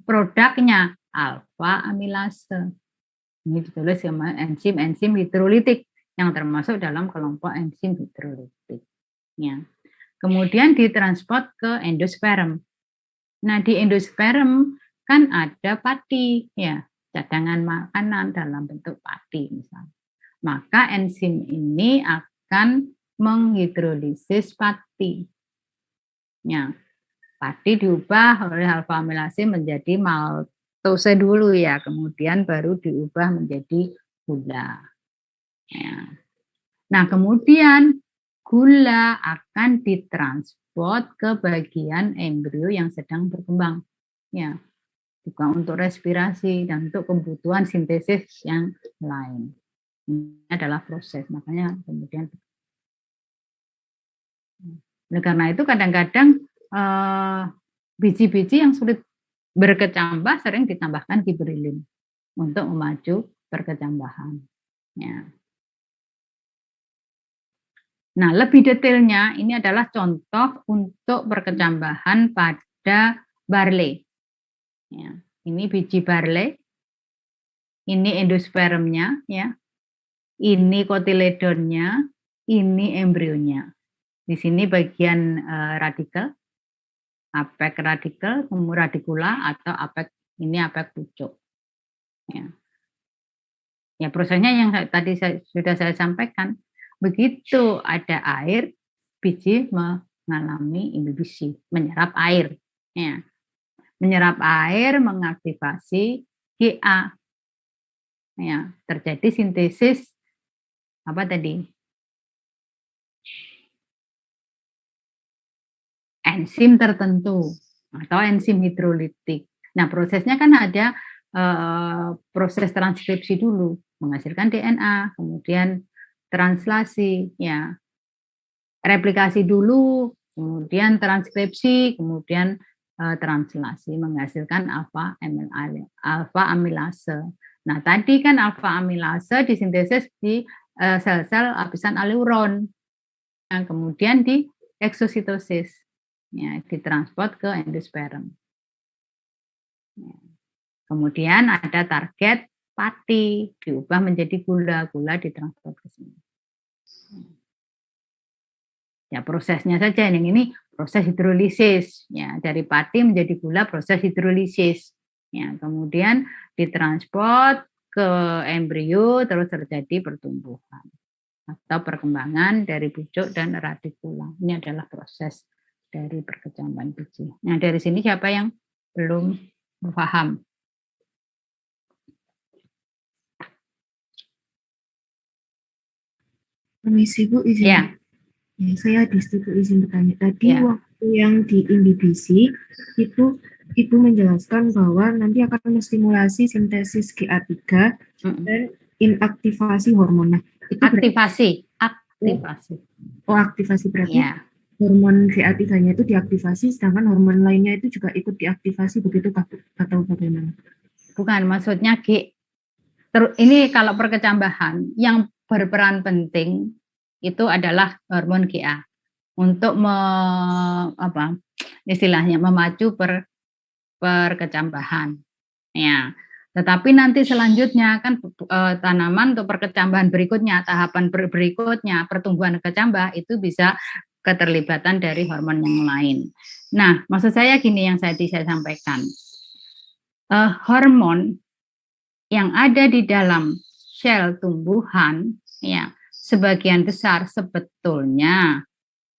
Produknya alfa amilase. Ini ditulis sama enzim hidrolitik yang termasuk dalam kelompok enzim hidrolitik. Ya. Kemudian ditransport ke endosperm. Nah, di endosperm kan ada pati, ya, cadangan makanan dalam bentuk pati misalnya. Maka enzim ini akan menghidrolisis pati. Ya, pati diubah oleh alfa amilase menjadi maltose dulu ya, kemudian baru diubah menjadi gula. Ya. Nah, kemudian gula akan ditransport ke bagian embrio yang sedang berkembang. Ya, juga untuk respirasi dan untuk kebutuhan sintesis yang lain. Ini adalah proses, makanya kemudian karena itu kadang-kadang biji-biji yang sulit berkecambah sering ditambahkan giberelin untuk memacu perkecambahan. Ya. Nah, lebih detailnya ini adalah contoh untuk perkecambahan pada barley. Ya. Ini biji barley, ini endospermnya, ya. Ini kotiledonnya, ini embrionya. Di sini bagian radikal, apek radikal, kemudian radikula atau apek ini apek pucuk. Ya. Ya, prosesnya yang tadi sudah saya sampaikan, begitu ada air, biji mengalami imbibisi, menyerap air. Ya. Menyerap air mengaktifasi GA. Ya, terjadi sintesis apa tadi? Enzim tertentu atau enzim hidrolitik. Nah, prosesnya kan ada proses transkripsi dulu, menghasilkan DNA, kemudian translasi, ya, replikasi dulu, kemudian transkripsi, kemudian translasi, menghasilkan alfa amilase. Nah, tadi kan alfa amilase disintesis di sel-sel lapisan aleuron, yang kemudian di eksositosis, ya, ditransport ke endosperm. Ya. Kemudian ada target pati, diubah menjadi gula ditransport ke sini. Ya, prosesnya saja yang ini proses hidrolisis, ya, dari pati menjadi gula proses hidrolisis. Ya, kemudian ditransport ke embrio terus terjadi pertumbuhan atau perkembangan dari pucuk dan radikula. Ini adalah proses dari perkecambahan biji. Nah, dari sini siapa yang belum paham? Permisi Bu, izin. Ya. Ya, saya Disti Bu, izin bertanya. Tadi waktu yang diinhibisi itu Ibu menjelaskan bahwa nanti akan menstimulasi sintesis GA3 dan inaktivasi hormon. Nah, itu aktivasi. Aktivasi berarti ya. Hormon GA3-nya itu diaktifasi, sedangkan hormon lainnya itu juga ikut diaktifasi, begitu atau bagaimana? Bukan, maksudnya ini kalau perkecambahan yang berperan penting itu adalah hormon GA untuk istilahnya memacu perkecambahan. Ya, Tetapi nanti selanjutnya kan tanaman untuk perkecambahan berikutnya, tahapan berikutnya pertumbuhan kecambah itu bisa keterlibatan dari hormon yang lain. Nah, maksud saya gini yang saya sampaikan. Hormon yang ada di dalam sel tumbuhan ya sebagian besar sebetulnya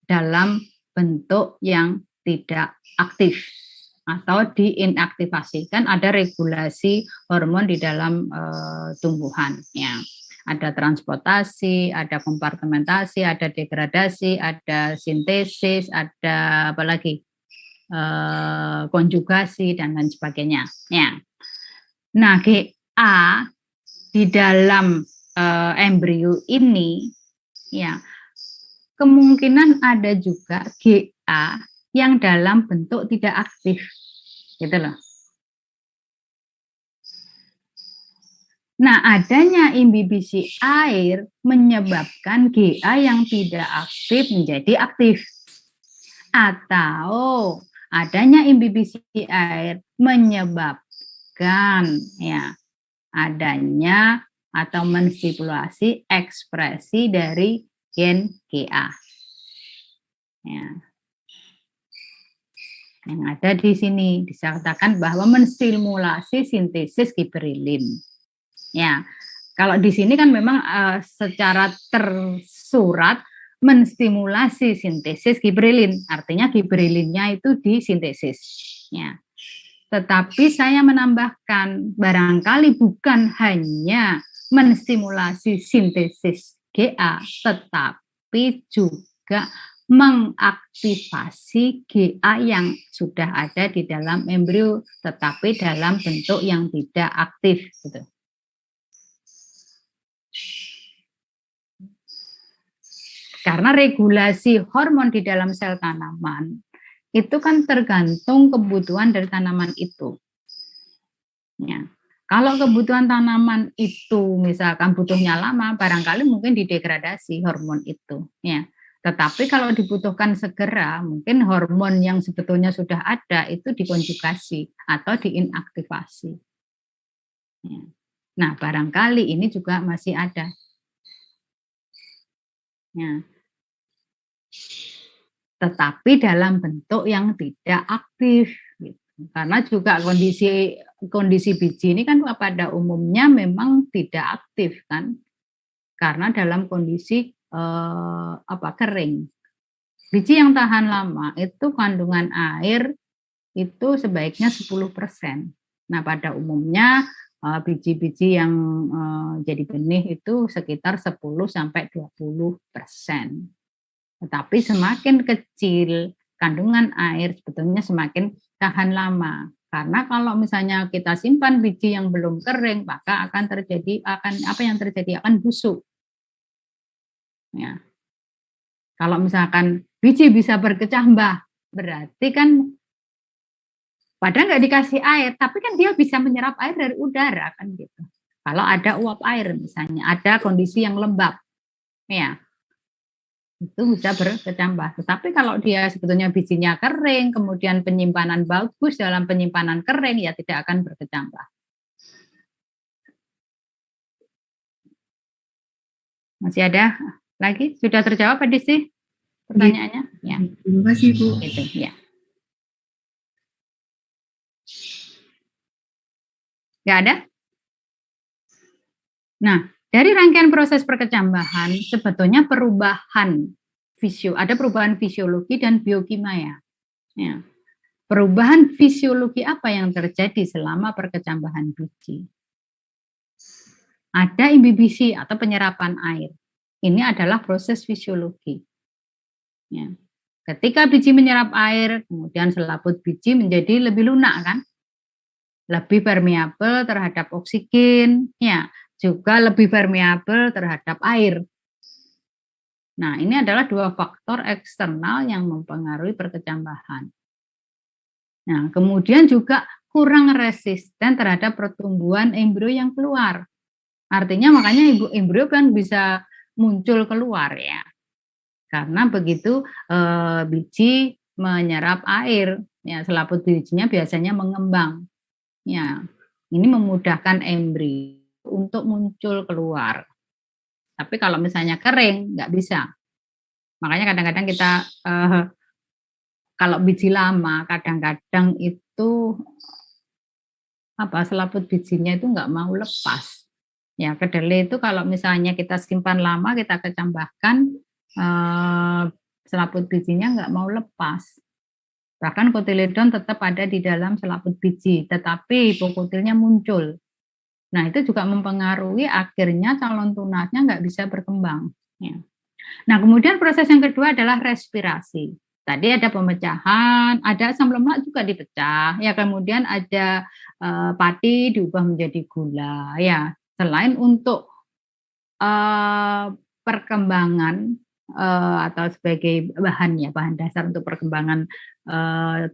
dalam bentuk yang tidak aktif atau diinaktivasi. Kan ada regulasi hormon di dalam tumbuhan ya. Ada transportasi, ada kompartementasi, ada degradasi, ada sintesis, ada apalagi konjugasi dan lain sebagainya ya. Nah, GA di dalam embrio ini ya kemungkinan ada juga GA yang dalam bentuk tidak aktif gitu loh. Nah, adanya imbibisi air menyebabkan GA yang tidak aktif menjadi aktif. Atau adanya imbibisi air menyebabkan ya adanya atau menstimulasi ekspresi dari gen GA. Ya. Yang ada di sini disatakan bahwa menstimulasi sintesis gibberellin. Ya, kalau di sini kan memang secara tersurat menstimulasi sintesis gibberellin, artinya gibberellinnya itu disintesis. Ya. Tetapi saya menambahkan barangkali bukan hanya menstimulasi sintesis GA, tetapi juga mengaktifasi GA yang sudah ada di dalam embrio, tetapi dalam bentuk yang tidak aktif. Gitu. Karena regulasi hormon di dalam sel tanaman itu kan tergantung kebutuhan dari tanaman itu. Ya. Kalau kebutuhan tanaman itu misalkan butuhnya lama, barangkali mungkin didegradasi hormon itu. Ya. Tetapi kalau dibutuhkan segera, mungkin hormon yang sebetulnya sudah ada itu dikonjugasi atau diinaktivasi. Ya. Nah, barangkali ini juga masih ada. Ya. Tetapi dalam bentuk yang tidak aktif. Gitu. Karena juga kondisi biji ini kan pada umumnya memang tidak aktif kan, karena dalam kondisi kering. Biji yang tahan lama itu kandungan air itu sebaiknya 10%. Nah, pada umumnya biji-biji yang jadi benih itu sekitar 10-20%. Tetapi semakin kecil kandungan air sebetulnya semakin tahan lama. Karena kalau misalnya kita simpan biji yang belum kering, maka akan busuk. Ya. Kalau misalkan biji bisa berkecambah, berarti kan padahal nggak dikasih air, tapi kan dia bisa menyerap air dari udara kan gitu. Kalau ada uap air misalnya, ada kondisi yang lembab, ya itu bisa berkecambah. Tetapi kalau dia sebetulnya bijinya kering, kemudian penyimpanan bagus dalam penyimpanan kering, ya tidak akan berkecambah. Masih ada lagi? Sudah terjawab Pak Desi pertanyaannya? Ya. Terima kasih Bu. Itu ya. Nggak ada? Nah, dari rangkaian proses perkecambahan sebetulnya ada perubahan fisiologi dan biokimia. Ya. Perubahan fisiologi apa yang terjadi selama perkecambahan biji? Ada imbibisi atau penyerapan air. Ini adalah proses fisiologi. Ya. Ketika biji menyerap air, kemudian selaput biji menjadi lebih lunak kan? Lebih permeabel terhadap oksigen, ya, juga lebih permeabel terhadap air. Nah, ini adalah dua faktor eksternal yang mempengaruhi perkecambahan. Nah, kemudian juga kurang resisten terhadap pertumbuhan embrio yang keluar. Artinya makanya embrio kan bisa muncul keluar ya. Karena begitu biji menyerap air, ya selaput bijinya biasanya mengembang. Ya. Ini memudahkan embrio untuk muncul keluar. Tapi kalau misalnya kering, nggak bisa. Makanya kadang-kadang kita, kalau biji lama, kadang-kadang itu selaput bijinya itu nggak mau lepas. Ya, kedelai itu kalau misalnya kita simpan lama, kita kecambahkan, selaput bijinya nggak mau lepas. Bahkan kotiledon tetap ada di dalam selaput biji, tetapi hipokotilnya muncul. Nah, itu juga mempengaruhi akhirnya calon tunasnya nggak bisa berkembang. Ya. Nah, kemudian proses yang kedua adalah respirasi. Tadi ada pemecahan, ada asam lemak juga dipecah, ya kemudian ada pati diubah menjadi gula, ya. Selain untuk perkembangan atau sebagai bahan dasar untuk perkembangan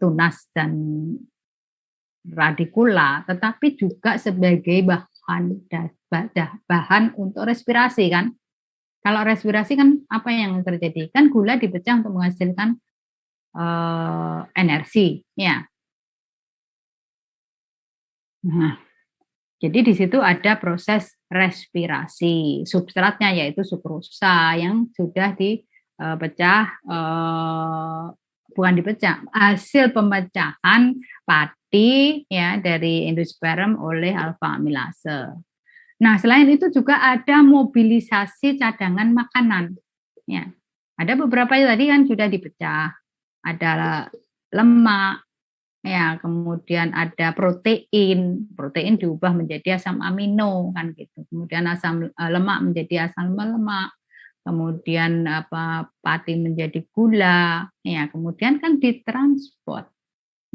tunas dan radikula, tetapi juga sebagai bahan untuk respirasi kan. Kalau respirasi kan apa yang terjadi? Kan gula dipecah untuk menghasilkan energi, ya. Nah, jadi di situ ada proses respirasi. Substratnya yaitu sukrosa yang sudah dipecah, bukan dipecah, hasil pemecahan pati ya dari endosperm oleh alfa amilase. Nah, selain itu juga ada mobilisasi cadangan makanan. Ya, ada beberapa tadi kan sudah dipecah. Ada lemak, ya, kemudian ada protein diubah menjadi asam amino kan gitu. Kemudian asam lemak menjadi asam lemak. Kemudian pati menjadi gula, ya. Kemudian kan ditransport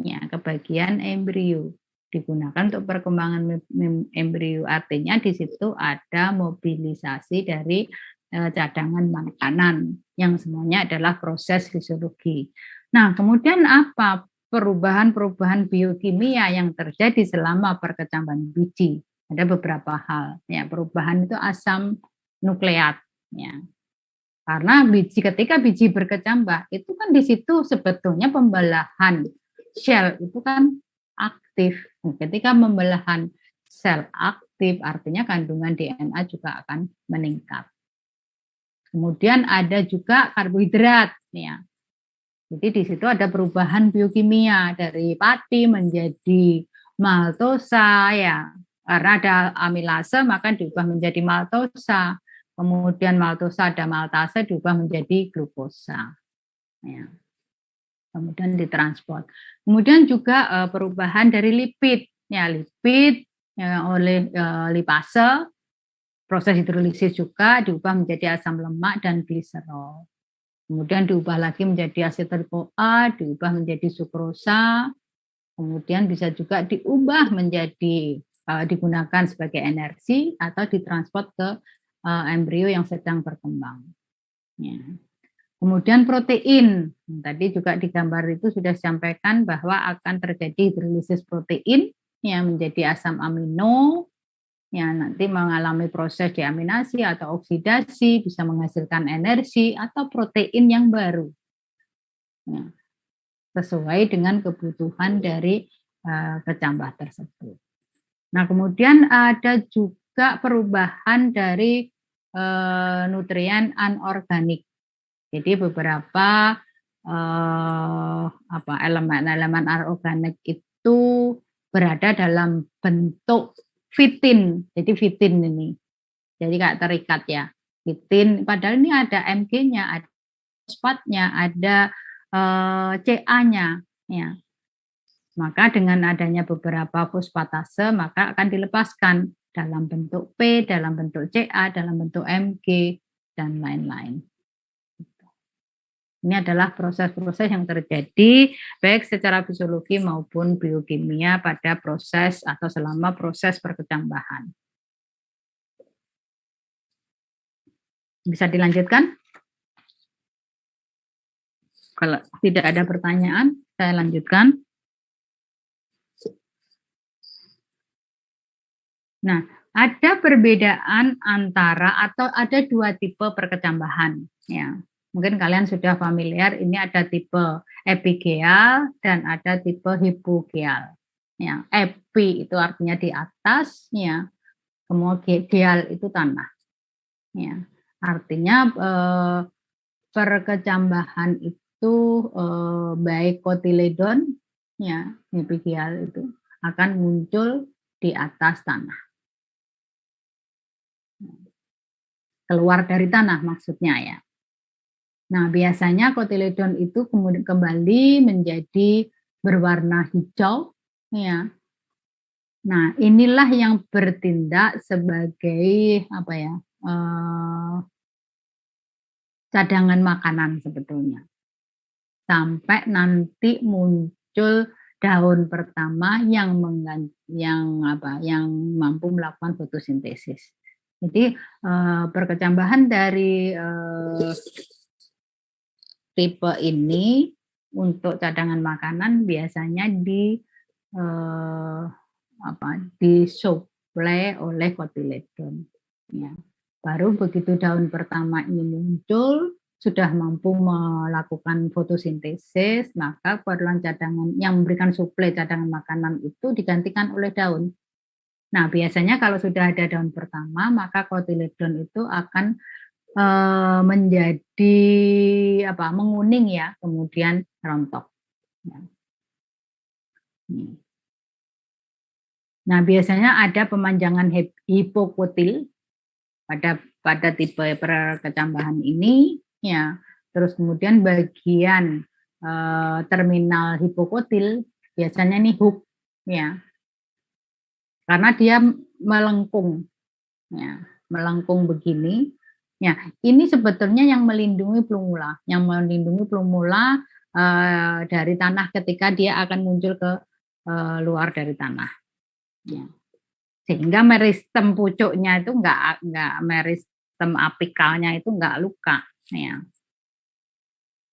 ya ke bagian embrio, digunakan untuk perkembangan embrio. Artinya di situ ada mobilisasi dari cadangan makanan yang semuanya adalah proses fisiologi. Nah, kemudian apa perubahan-perubahan biokimia yang terjadi selama perkecambahan biji? Ada beberapa hal. Ya, perubahan itu asam nukleat. Ya. Karena ketika biji berkecambah, itu kan di situ sebetulnya pembelahan sel itu kan aktif. Ketika pembelahan sel aktif, artinya kandungan DNA juga akan meningkat. Kemudian ada juga karbohidrat. Ya. Jadi di situ ada perubahan biokimia dari pati menjadi maltosa, ya. Karena ada amilase maka diubah menjadi maltosa. Kemudian maltosa ada maltase diubah menjadi glukosa. Ya. Kemudian ditransport. Kemudian juga perubahan dari lipid. Ya, lipid oleh lipase, proses hidrolisis juga diubah menjadi asam lemak dan gliserol. Kemudian diubah lagi menjadi asetil-CoA, diubah menjadi sukrosa, kemudian bisa juga diubah menjadi digunakan sebagai energi atau ditransport ke embrio yang sedang berkembang. Ya. Kemudian protein, tadi juga di gambar itu sudah disampaikan bahwa akan terjadi hidrolisis protein yang menjadi asam amino, yang nanti mengalami proses deaminasi atau oksidasi, bisa menghasilkan energi atau protein yang baru. Ya, sesuai dengan kebutuhan dari kecambah tersebut. Nah, kemudian ada juga perubahan dari nutrien anorganik. Jadi beberapa elemen-elemen anorganik itu berada dalam bentuk fitin. Jadi fitin ini. Jadi kayak terikat ya. Fitin, padahal ini ada Mg-nya, ada fosfatnya, ada Ca-nya. Ya. Maka dengan adanya beberapa fosfatase, maka akan dilepaskan dalam bentuk P, dalam bentuk Ca, dalam bentuk Mg, dan lain-lain. Ini adalah proses-proses yang terjadi baik secara fisiologi maupun biokimia pada proses atau selama proses perkecambahan. Bisa dilanjutkan? Kalau tidak ada pertanyaan, saya lanjutkan. Nah, ada perbedaan antara atau ada dua tipe perkecambahan. Ya. Mungkin kalian sudah familiar, ini ada tipe epigeal dan ada tipe hipogeal. Ya, epi itu artinya di atas, ya. Kemudian geal itu tanah. Ya. Artinya perkecambahan itu baik kotiledon, ya, epigeal itu akan muncul di atas tanah. Keluar dari tanah maksudnya ya. Nah, biasanya kotiledon itu kemudian kembali menjadi berwarna hijau, ya. Nah, inilah yang bertindak sebagai apa ya? Cadangan makanan sebetulnya. Sampai nanti muncul daun pertama yang mampu melakukan fotosintesis. Jadi perkecambahan dari tipe ini untuk cadangan makanan biasanya disuplai oleh kotiledon. Ya. Baru begitu daun pertama ini muncul, sudah mampu melakukan fotosintesis, maka keperluan cadangan yang memberikan suplai cadangan makanan itu digantikan oleh daun. Nah, biasanya kalau sudah ada daun pertama, maka kotiledon itu akan menjadi menguning ya, kemudian rontok. Nah, biasanya ada pemanjangan hipokotil pada tipe perkecambahan ini, ya. Terus kemudian bagian terminal hipokotil biasanya nih hook, ya, karena dia melengkung, ya, melengkung begini. Ya, ini sebetulnya yang melindungi plumula, dari tanah ketika dia akan muncul ke luar dari tanah. Ya. Sehingga meristem pucuknya itu enggak meristem apikalnya itu enggak luka. Ya.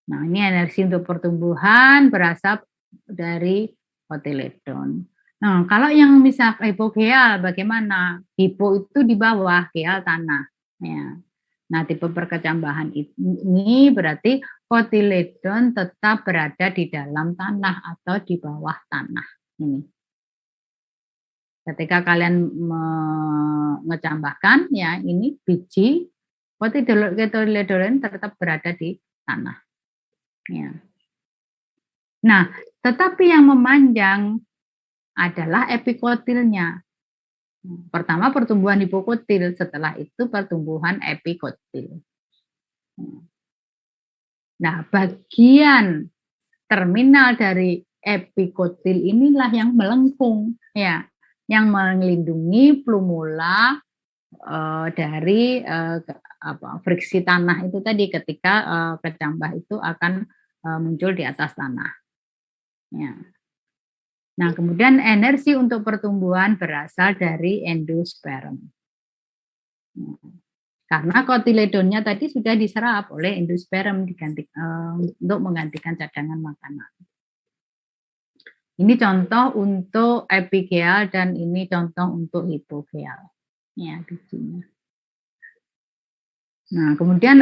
Nah, ini energi untuk pertumbuhan berasal dari kotiledon. Nah, kalau yang misal hipogeal bagaimana? Hipo itu di bawah, geal tanah. Ya. Nah, tipe perkecambahan ini berarti kotiledon tetap berada di dalam tanah atau di bawah tanah. Ini. Ketika kalian mengecambahkan, ya ini biji kotiledon tetap berada di tanah. Ya. Nah, tetapi yang memanjang adalah epikotilnya. Pertama pertumbuhan hipokotil, setelah itu pertumbuhan epikotil. Nah, bagian terminal dari epikotil inilah yang melengkung, ya, yang melindungi plumula dari friksi tanah itu tadi ketika kecambah itu akan muncul di atas tanah. Ya. Nah, kemudian energi untuk pertumbuhan berasal dari endosperm. Karena kotiledonnya tadi sudah diserap oleh endosperm untuk menggantikan cadangan makanan. Ini contoh untuk epigeal dan ini contoh untuk hipogeal. Ya, bijinya. Nah, kemudian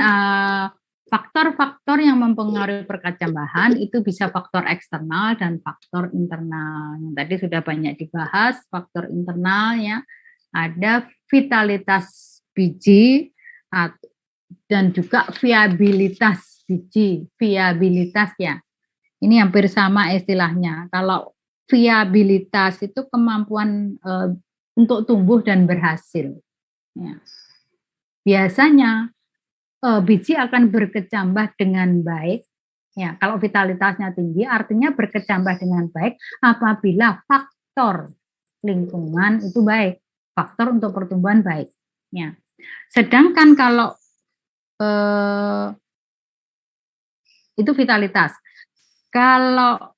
faktor-faktor yang mempengaruhi perkecambahan itu bisa faktor eksternal dan faktor internal. Yang tadi sudah banyak dibahas, faktor internal ya, ada vitalitas biji dan juga viabilitas biji. Viabilitas ya, ini hampir sama istilahnya. Kalau viabilitas itu kemampuan untuk tumbuh dan berhasil. Ya. Biasanya biji akan berkecambah dengan baik. Ya, kalau vitalitasnya tinggi, artinya berkecambah dengan baik apabila faktor lingkungan itu baik, faktor untuk pertumbuhan baik. Ya. Sedangkan kalau itu vitalitas, kalau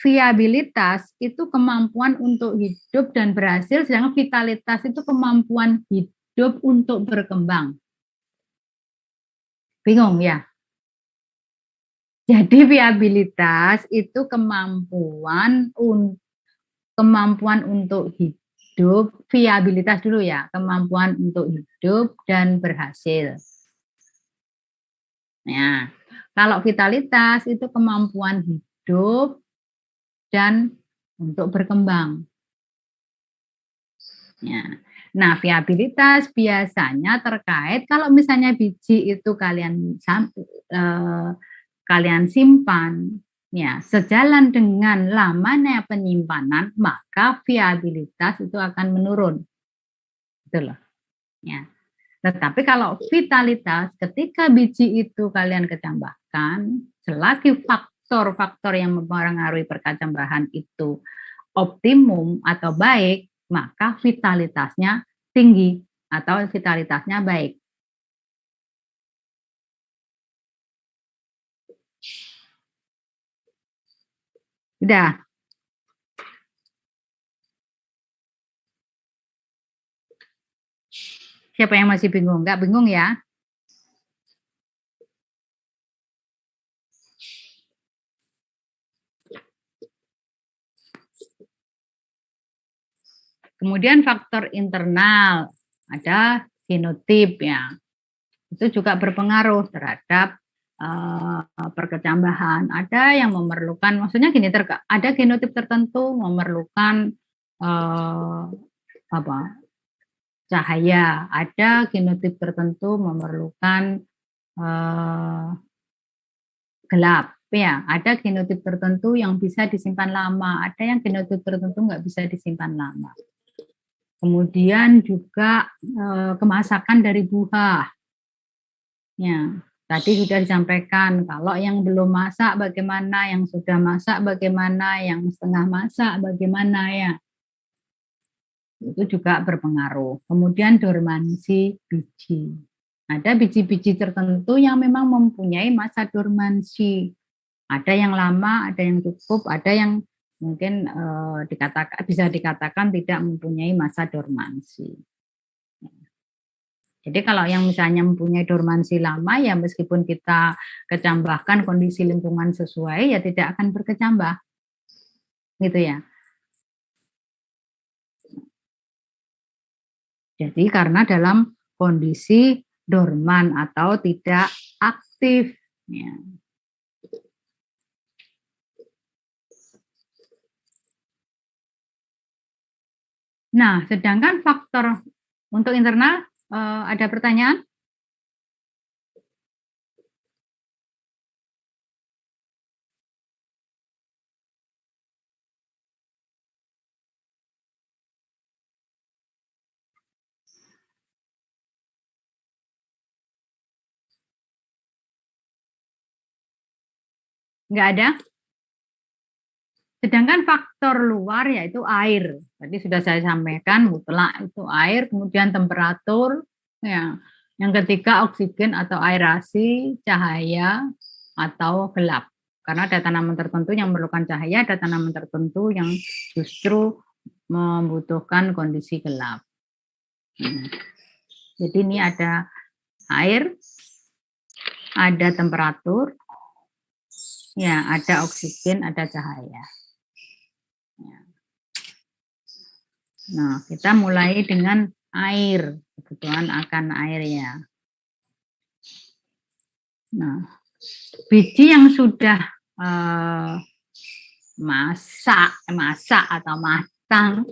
viabilitas itu kemampuan untuk hidup dan berhasil, sedangkan vitalitas itu kemampuan hidup untuk berkembang. Bingung ya? Jadi viabilitas itu kemampuan untuk hidup, viabilitas dulu ya, kemampuan untuk hidup dan berhasil. Nah, kalau vitalitas itu kemampuan hidup dan untuk berkembang. Ya. Nah, viabilitas biasanya terkait kalau misalnya biji itu kalian simpan, ya sejalan dengan lamanya penyimpanan, maka viabilitas itu akan menurun, gitu loh. Ya. Tetapi kalau vitalitas, ketika biji itu kalian kecambahkan, selagi faktor-faktor yang mempengaruhi perkecambahan itu optimum atau baik, maka vitalitasnya tinggi atau vitalitasnya baik. Sudah. Siapa yang masih bingung? Enggak bingung ya? Kemudian faktor internal, ada genotip ya. Itu juga berpengaruh terhadap perkecambahan. Ada yang memerlukan, maksudnya gini, ada genotip tertentu memerlukan cahaya, ada genotip tertentu memerlukan gelap. Ya, ada genotip tertentu yang bisa disimpan lama, ada yang genotip tertentu nggak bisa disimpan lama. Kemudian juga kemasakan dari buah. Ya, tadi sudah disampaikan kalau yang belum masak bagaimana, yang sudah masak bagaimana, yang setengah masak bagaimana ya. Itu juga berpengaruh. Kemudian dormansi biji. Ada biji-biji tertentu yang memang mempunyai masa dormansi. Ada yang lama, ada yang cukup, ada yang mungkin bisa dikatakan tidak mempunyai masa dormansi. Jadi kalau yang misalnya mempunyai dormansi lama, ya meskipun kita kecambahkan kondisi lingkungan sesuai, ya tidak akan berkecambah. Gitu ya. Jadi karena dalam kondisi dorman atau tidak aktif. Ya. Nah, sedangkan faktor untuk internal, ada pertanyaan? Enggak ada? Sedangkan faktor luar yaitu air. Tadi sudah saya sampaikan mutlak itu air, kemudian temperatur, ya. Yang ketiga oksigen atau aerasi, cahaya atau gelap. Karena ada tanaman tertentu yang memerlukan cahaya, ada tanaman tertentu yang justru membutuhkan kondisi gelap. Jadi ini ada air, ada temperatur, ya, ada oksigen, ada cahaya. Nah, kita mulai dengan air, kebutuhan akan air ya. Nah, biji yang sudah masak atau matang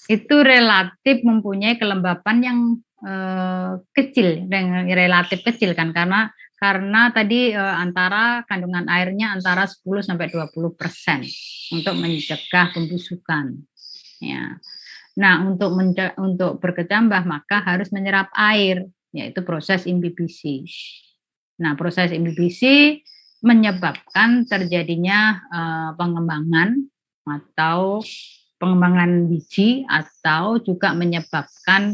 itu relatif mempunyai kelembapan yang kecil, relatif kecil kan, karena tadi antara kandungan airnya antara 10-20% untuk mencegah pembusukan. Ya. Nah, untuk berkecambah maka harus menyerap air, yaitu proses imbibisi. Nah, proses imbibisi menyebabkan terjadinya pengembangan atau pengembangan biji atau juga menyebabkan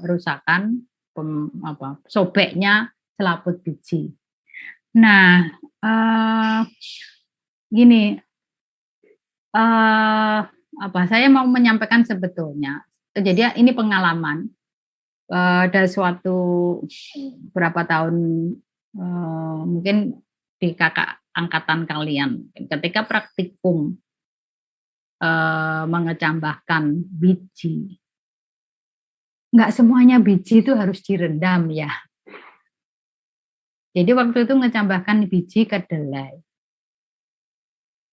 perusakan, sobeknya selaput biji. Nah, gini. Saya mau menyampaikan sebetulnya, jadi ini pengalaman ada suatu berapa tahun mungkin di kakak angkatan kalian ketika praktikum mengecambahkan biji, nggak semuanya biji itu harus direndam ya. Jadi waktu itu ngecambahkan biji kedelai,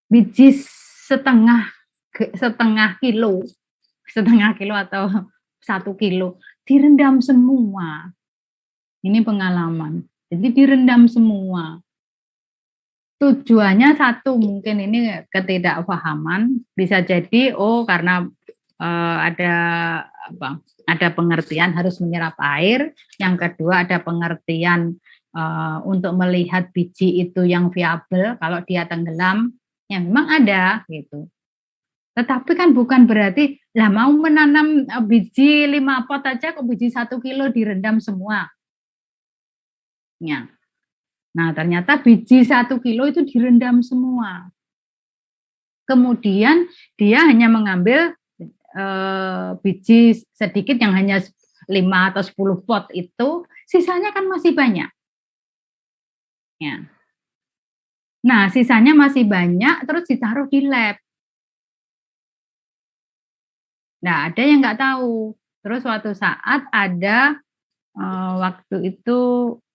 biji setengah kilo atau 1 kilo direndam semua. Ini pengalaman. Jadi direndam semua. Tujuannya satu, mungkin ini ketidakpahaman, bisa jadi karena ada pengertian harus menyerap air. Yang kedua ada pengertian untuk melihat biji itu yang viabel kalau dia tenggelam, ya memang ada gitu. Tetapi kan bukan berarti mau menanam biji 5 pot aja kok biji 1 kilo direndam semua. Ya. Nah, ternyata biji 1 kilo itu direndam semua. Kemudian dia hanya mengambil biji sedikit yang hanya 5 atau 10 pot itu, sisanya kan masih banyak. Ya. Nah, sisanya masih banyak terus ditaruh di lab. Nah, ada yang nggak tahu. Terus suatu saat ada waktu itu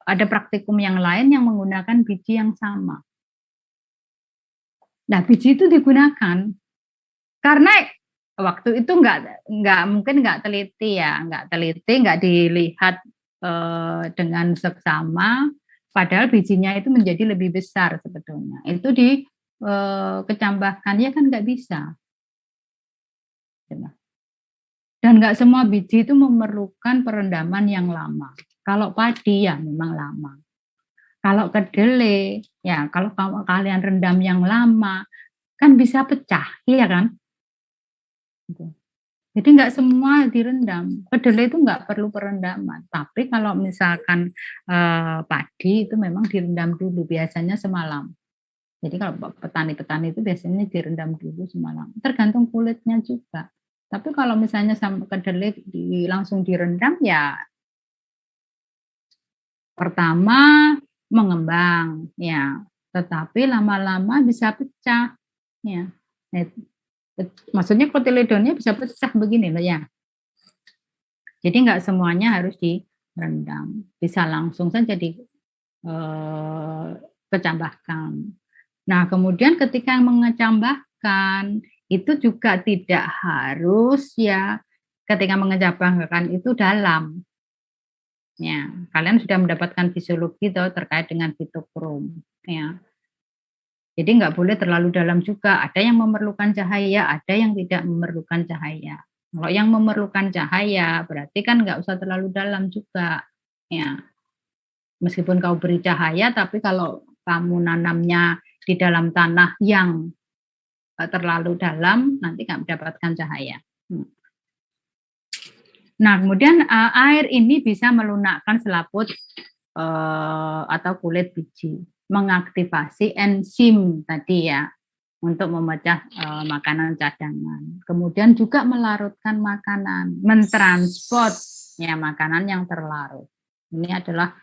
ada praktikum yang lain yang menggunakan biji yang sama. Nah, biji itu digunakan karena waktu itu nggak teliti, nggak dilihat dengan seksama. Padahal bijinya itu menjadi lebih besar sebetulnya. Itu dikecambahkan ya kan nggak bisa. Dan nggak semua biji itu memerlukan perendaman yang lama. Kalau padi ya memang lama. Kalau kedelai, ya kalau kalian rendam yang lama, kan bisa pecah, iya kan? Jadi nggak semua direndam. Kedelai itu nggak perlu perendaman. Tapi kalau misalkan padi itu memang direndam dulu, biasanya semalam. Jadi kalau petani-petani itu biasanya direndam dulu semalam. Tergantung kulitnya juga. Tapi kalau misalnya sama kedelai langsung direndam ya pertama mengembang ya, tetapi lama-lama bisa pecah ya. Maksudnya kotiledonnya bisa pecah begini loh ya. Jadi nggak semuanya harus direndam, bisa langsung saja dikecambahkan. Nah kemudian ketika mengecambahkan itu juga tidak harus ya ketika mengecambahkan itu dalam. Ya, kalian sudah mendapatkan fisiologi terkait dengan fitokrom. Ya. Jadi nggak boleh terlalu dalam juga. Ada yang memerlukan cahaya, ada yang tidak memerlukan cahaya. Kalau yang memerlukan cahaya, berarti kan nggak usah terlalu dalam juga. Ya. Meskipun kau beri cahaya, tapi kalau kamu nanamnya di dalam tanah yang terlalu dalam, nanti nggak mendapatkan cahaya. Nah, kemudian air ini bisa melunakkan selaput atau kulit biji, mengaktifasi enzim tadi ya, untuk memecah makanan cadangan. Kemudian juga melarutkan makanan, mentransport ya makanan yang terlarut. Ini adalah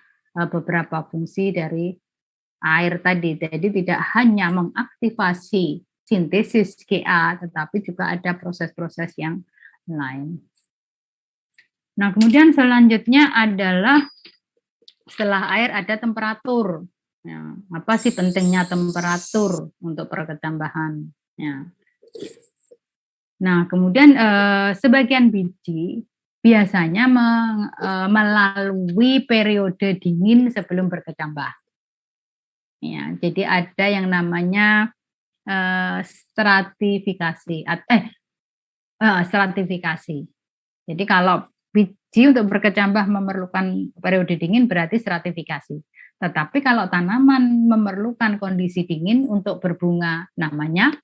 beberapa fungsi dari air tadi. Jadi tidak hanya mengaktifasi sintesis Ga, tetapi juga ada proses-proses yang lain. Nah, kemudian selanjutnya adalah setelah air ada temperatur. Ya, apa sih pentingnya temperatur untuk perkecambahan? Ya. Nah, kemudian sebagian biji biasanya melalui periode dingin sebelum berkecambah. Ya, jadi ada yang namanya stratifikasi. Stratifikasi. Jadi kalau biji untuk berkecambah memerlukan periode dingin berarti stratifikasi. Tetapi kalau tanaman memerlukan kondisi dingin untuk berbunga namanya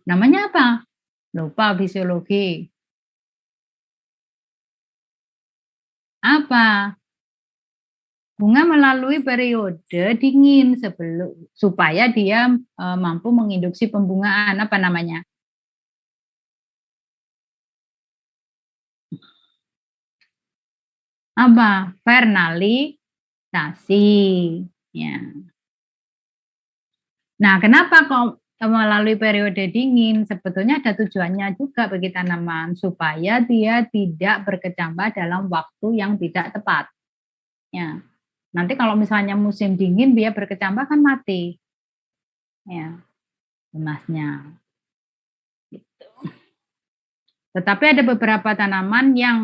namanya apa? Lupa fisiologi. Apa? Bunga melalui periode dingin supaya dia mampu menginduksi pembungaan. Apa namanya? Apa? Vernalisasi. Ya. Nah, kenapa kok melalui periode dingin? Sebetulnya ada tujuannya juga bagi tanaman supaya dia tidak berkecambah dalam waktu yang tidak tepat. Ya. Nanti kalau misalnya musim dingin dia berkecambah kan mati. ya, tunasnya. Gitu. Tetapi ada beberapa tanaman yang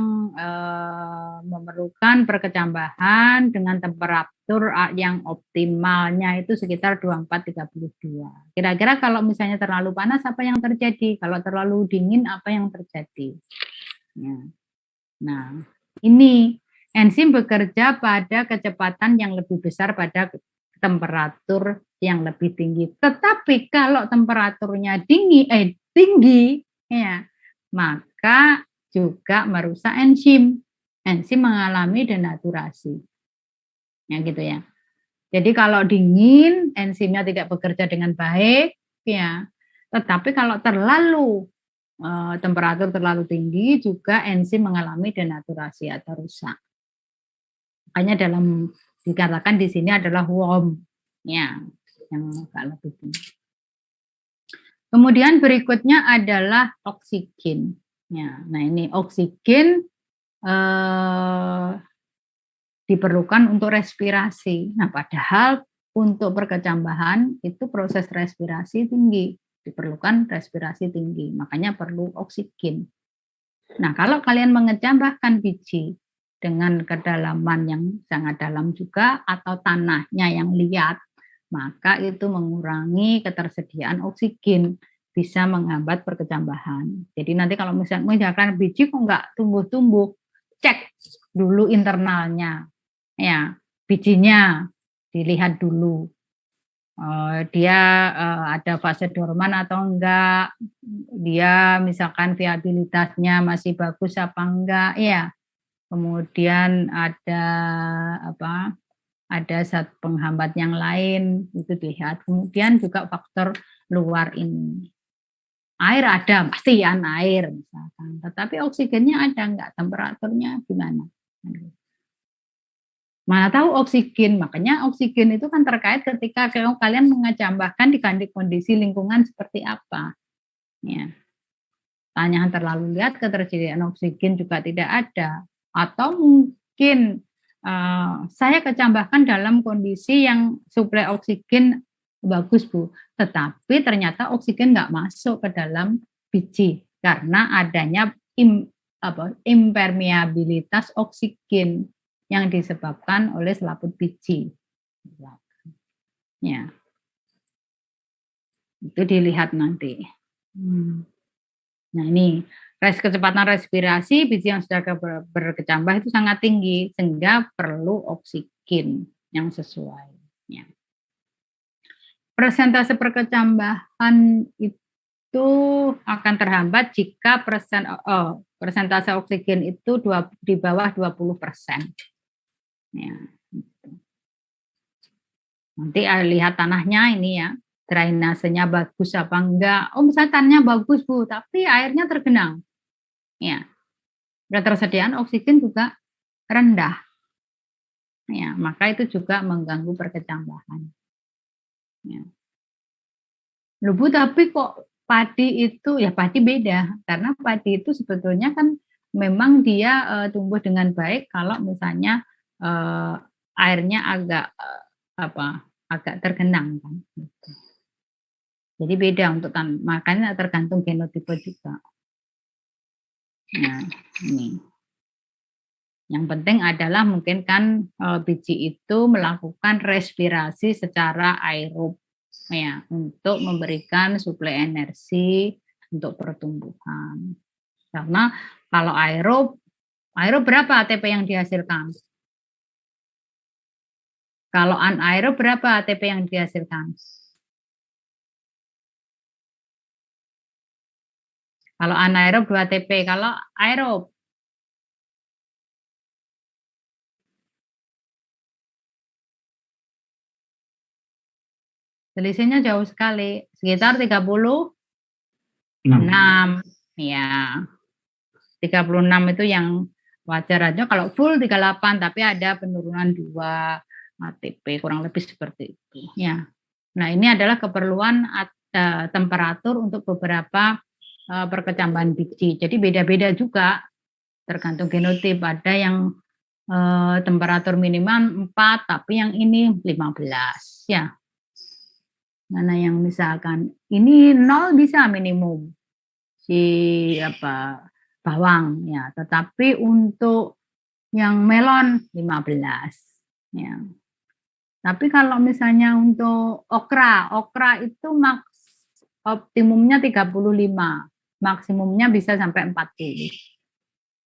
memerlukan perkecambahan dengan temperatur yang optimalnya itu sekitar 24-32. Kira-kira kalau misalnya terlalu panas apa yang terjadi? Kalau terlalu dingin apa yang terjadi? Ya. Nah, ini enzim bekerja pada kecepatan yang lebih besar pada temperatur yang lebih tinggi. Tetapi kalau temperaturnya tinggi, ya, maka juga merusak enzim. Enzim mengalami denaturasi. Ya gitu ya. Jadi kalau dingin, enzimnya tidak bekerja dengan baik, ya. Tetapi kalau temperatur terlalu tinggi, juga enzim mengalami denaturasi atau rusak. Makanya dikatakan di sini adalah warm, ya, yang agak lebih tinggi. Kemudian berikutnya adalah oksigen. Ya, nah ini oksigen diperlukan untuk respirasi. Nah, padahal untuk perkecambahan itu proses respirasi tinggi, diperlukan respirasi tinggi, makanya perlu oksigen. Nah, kalau kalian mengecambahkan biji dengan kedalaman yang sangat dalam juga atau tanahnya yang liat, maka itu mengurangi ketersediaan oksigen, bisa menghambat perkecambahan. Jadi nanti kalau misalkan biji kok nggak tumbuh-tumbuh, cek dulu internalnya, ya bijinya dilihat dulu, dia ada fase dorman atau enggak, dia misalkan viabilitasnya masih bagus apa enggak, ya. Kemudian ada zat penghambat yang lain, itu dilihat. Kemudian juga faktor luar ini. Air ada, pasti ya air misalkan. Tetapi oksigennya ada enggak, temperaturnya gimana? Mana tahu oksigen, makanya oksigen itu kan terkait ketika kalian mengecambahkan di kondisi lingkungan seperti apa. Ya. Tanyakan terlalu lihat, ketersediaan oksigen juga tidak ada. Atau mungkin saya kecambahkan dalam kondisi yang suplai oksigen bagus Bu, tetapi ternyata oksigen nggak masuk ke dalam biji karena adanya impermeabilitas oksigen yang disebabkan oleh selaput biji. Ya, itu dilihat nanti. Nah ini kecepatan respirasi biji yang sudah berkecambah itu sangat tinggi sehingga perlu oksigen yang sesuai. Ya. Persentase perkecambahan itu akan terhambat jika persentase oksigen itu di bawah 20%. Ya. Nanti lihat tanahnya ini ya, drainasenya bagus apa enggak. Oh misalnya tanahnya bagus Bu, tapi airnya tergenang. Ya, ketersediaan oksigen juga rendah. Ya, maka itu juga mengganggu perkecambahan. Ya. Loh Bu, tapi kok padi itu, ya padi beda. Karena padi itu sebetulnya kan memang dia tumbuh dengan baik kalau misalnya airnya agak tergenang kan. Jadi beda untuk makanya tergantung genotipe juga. Nah, ini. Yang penting adalah mungkin kan biji itu melakukan respirasi secara aerob ya untuk memberikan suplai energi untuk pertumbuhan. Karena kalau aerob berapa ATP yang dihasilkan? Kalau anaerob berapa ATP yang dihasilkan? Kalau anaerob 2 ATP, kalau aerob selisihnya jauh sekali, sekitar 36 ya. 36 itu yang wajar aja, kalau full 38 tapi ada penurunan 2 ATP, kurang lebih seperti itu ya. Nah, ini adalah keperluan temperatur untuk beberapa perkecambahan biji. Jadi beda-beda juga tergantung genotip. Ada yang temperatur minimal 4 tapi yang ini 15 ya. Mana yang misalkan ini 0 bisa minimum si bawang ya, tetapi untuk yang melon 15 ya. Tapi kalau misalnya untuk okra itu optimumnya 35, maksimumnya bisa sampai 40.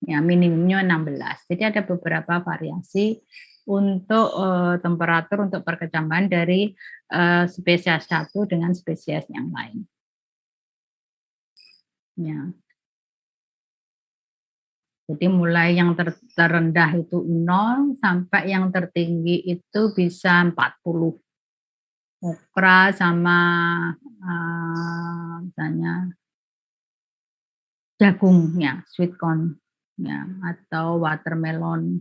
Ya, minimumnya 16. Jadi ada beberapa variasi untuk temperatur untuk perkecambahan dari spesies satu dengan spesies yang lain. Ya. Jadi mulai yang terendah itu 0 sampai yang tertinggi itu bisa 40. Okra sama misalnya jagung ya, sweet corn ya, atau watermelon.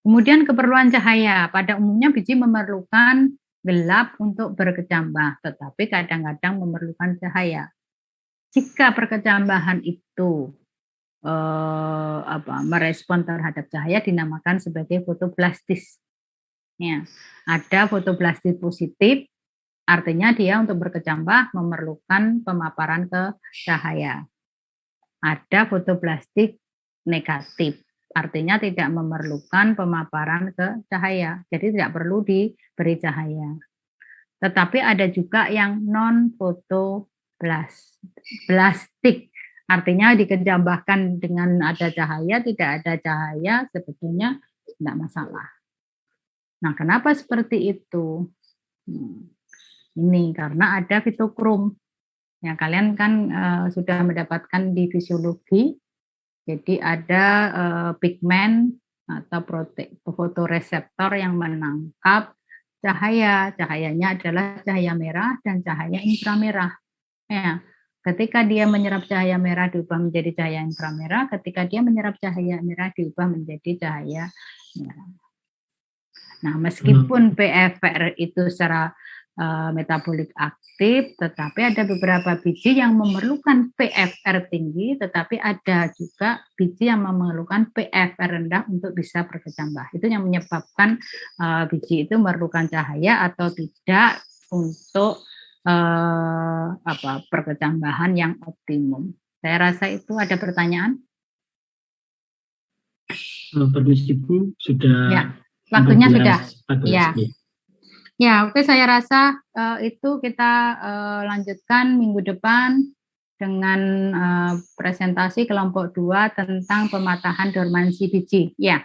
Kemudian keperluan cahaya. Pada umumnya biji memerlukan gelap untuk berkecambah, tetapi kadang-kadang memerlukan cahaya. Jika perkecambahan itu merespon terhadap cahaya dinamakan sebagai fotoblastis. Ya, ada fotoblastis positif, artinya dia untuk berkecambah memerlukan pemaparan ke cahaya. Ada fotoblastik negatif, artinya tidak memerlukan pemaparan ke cahaya, jadi tidak perlu diberi cahaya. Tetapi ada juga yang non fotoblastik, artinya dikecambahkan dengan ada cahaya, tidak ada cahaya sebetulnya tidak masalah. Nah, kenapa seperti itu? Ini karena ada fitokrom. Ya, kalian kan sudah mendapatkan di fisiologi. Jadi ada pigmen atau fotoreseptor yang menangkap cahaya. Cahayanya adalah cahaya merah dan cahaya inframerah. Ya, ketika dia menyerap cahaya merah diubah menjadi cahaya inframerah. Ketika dia menyerap cahaya merah diubah menjadi cahaya merah. Nah, meskipun PFR itu secara metabolik aktif, tetapi ada beberapa biji yang memerlukan PFR tinggi, tetapi ada juga biji yang memerlukan PFR rendah untuk bisa berkecambah. Itu yang menyebabkan biji itu memerlukan cahaya atau tidak untuk perkecambahan yang optimum. Saya rasa itu ada pertanyaan. Permisi Bu, sudah ya, waktunya 14, sudah. 14, ya. Ya, oke, saya rasa itu kita lanjutkan minggu depan dengan presentasi kelompok 2 tentang pematahan dormansi biji. Ya.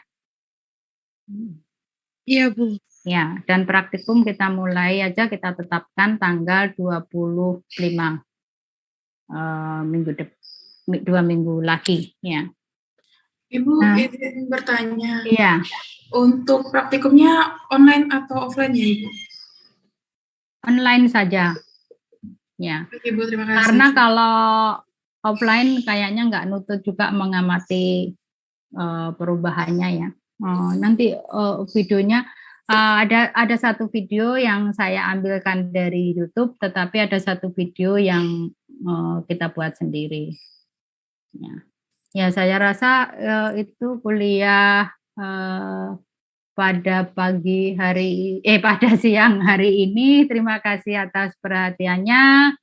Iya, Bu. Ya, dan praktikum kita mulai aja, kita tetapkan tanggal 25 2 minggu lagi, ya. Ibu, izin bertanya. Iya. Untuk praktikumnya online atau offline ya, Ibu? Online saja. Ya. Oke, Bu, terima kasih. Karena kalau offline kayaknya nggak nutut juga mengamati perubahannya ya. Nanti videonya ada satu video yang saya ambilkan dari YouTube, tetapi ada satu video yang kita buat sendiri. Ya, saya rasa itu kuliah pada siang hari ini. Terima kasih atas perhatiannya.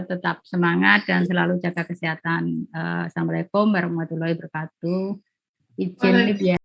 Tetap semangat dan selalu jaga kesehatan. Assalamualaikum warahmatullahi wabarakatuh. Izin ya.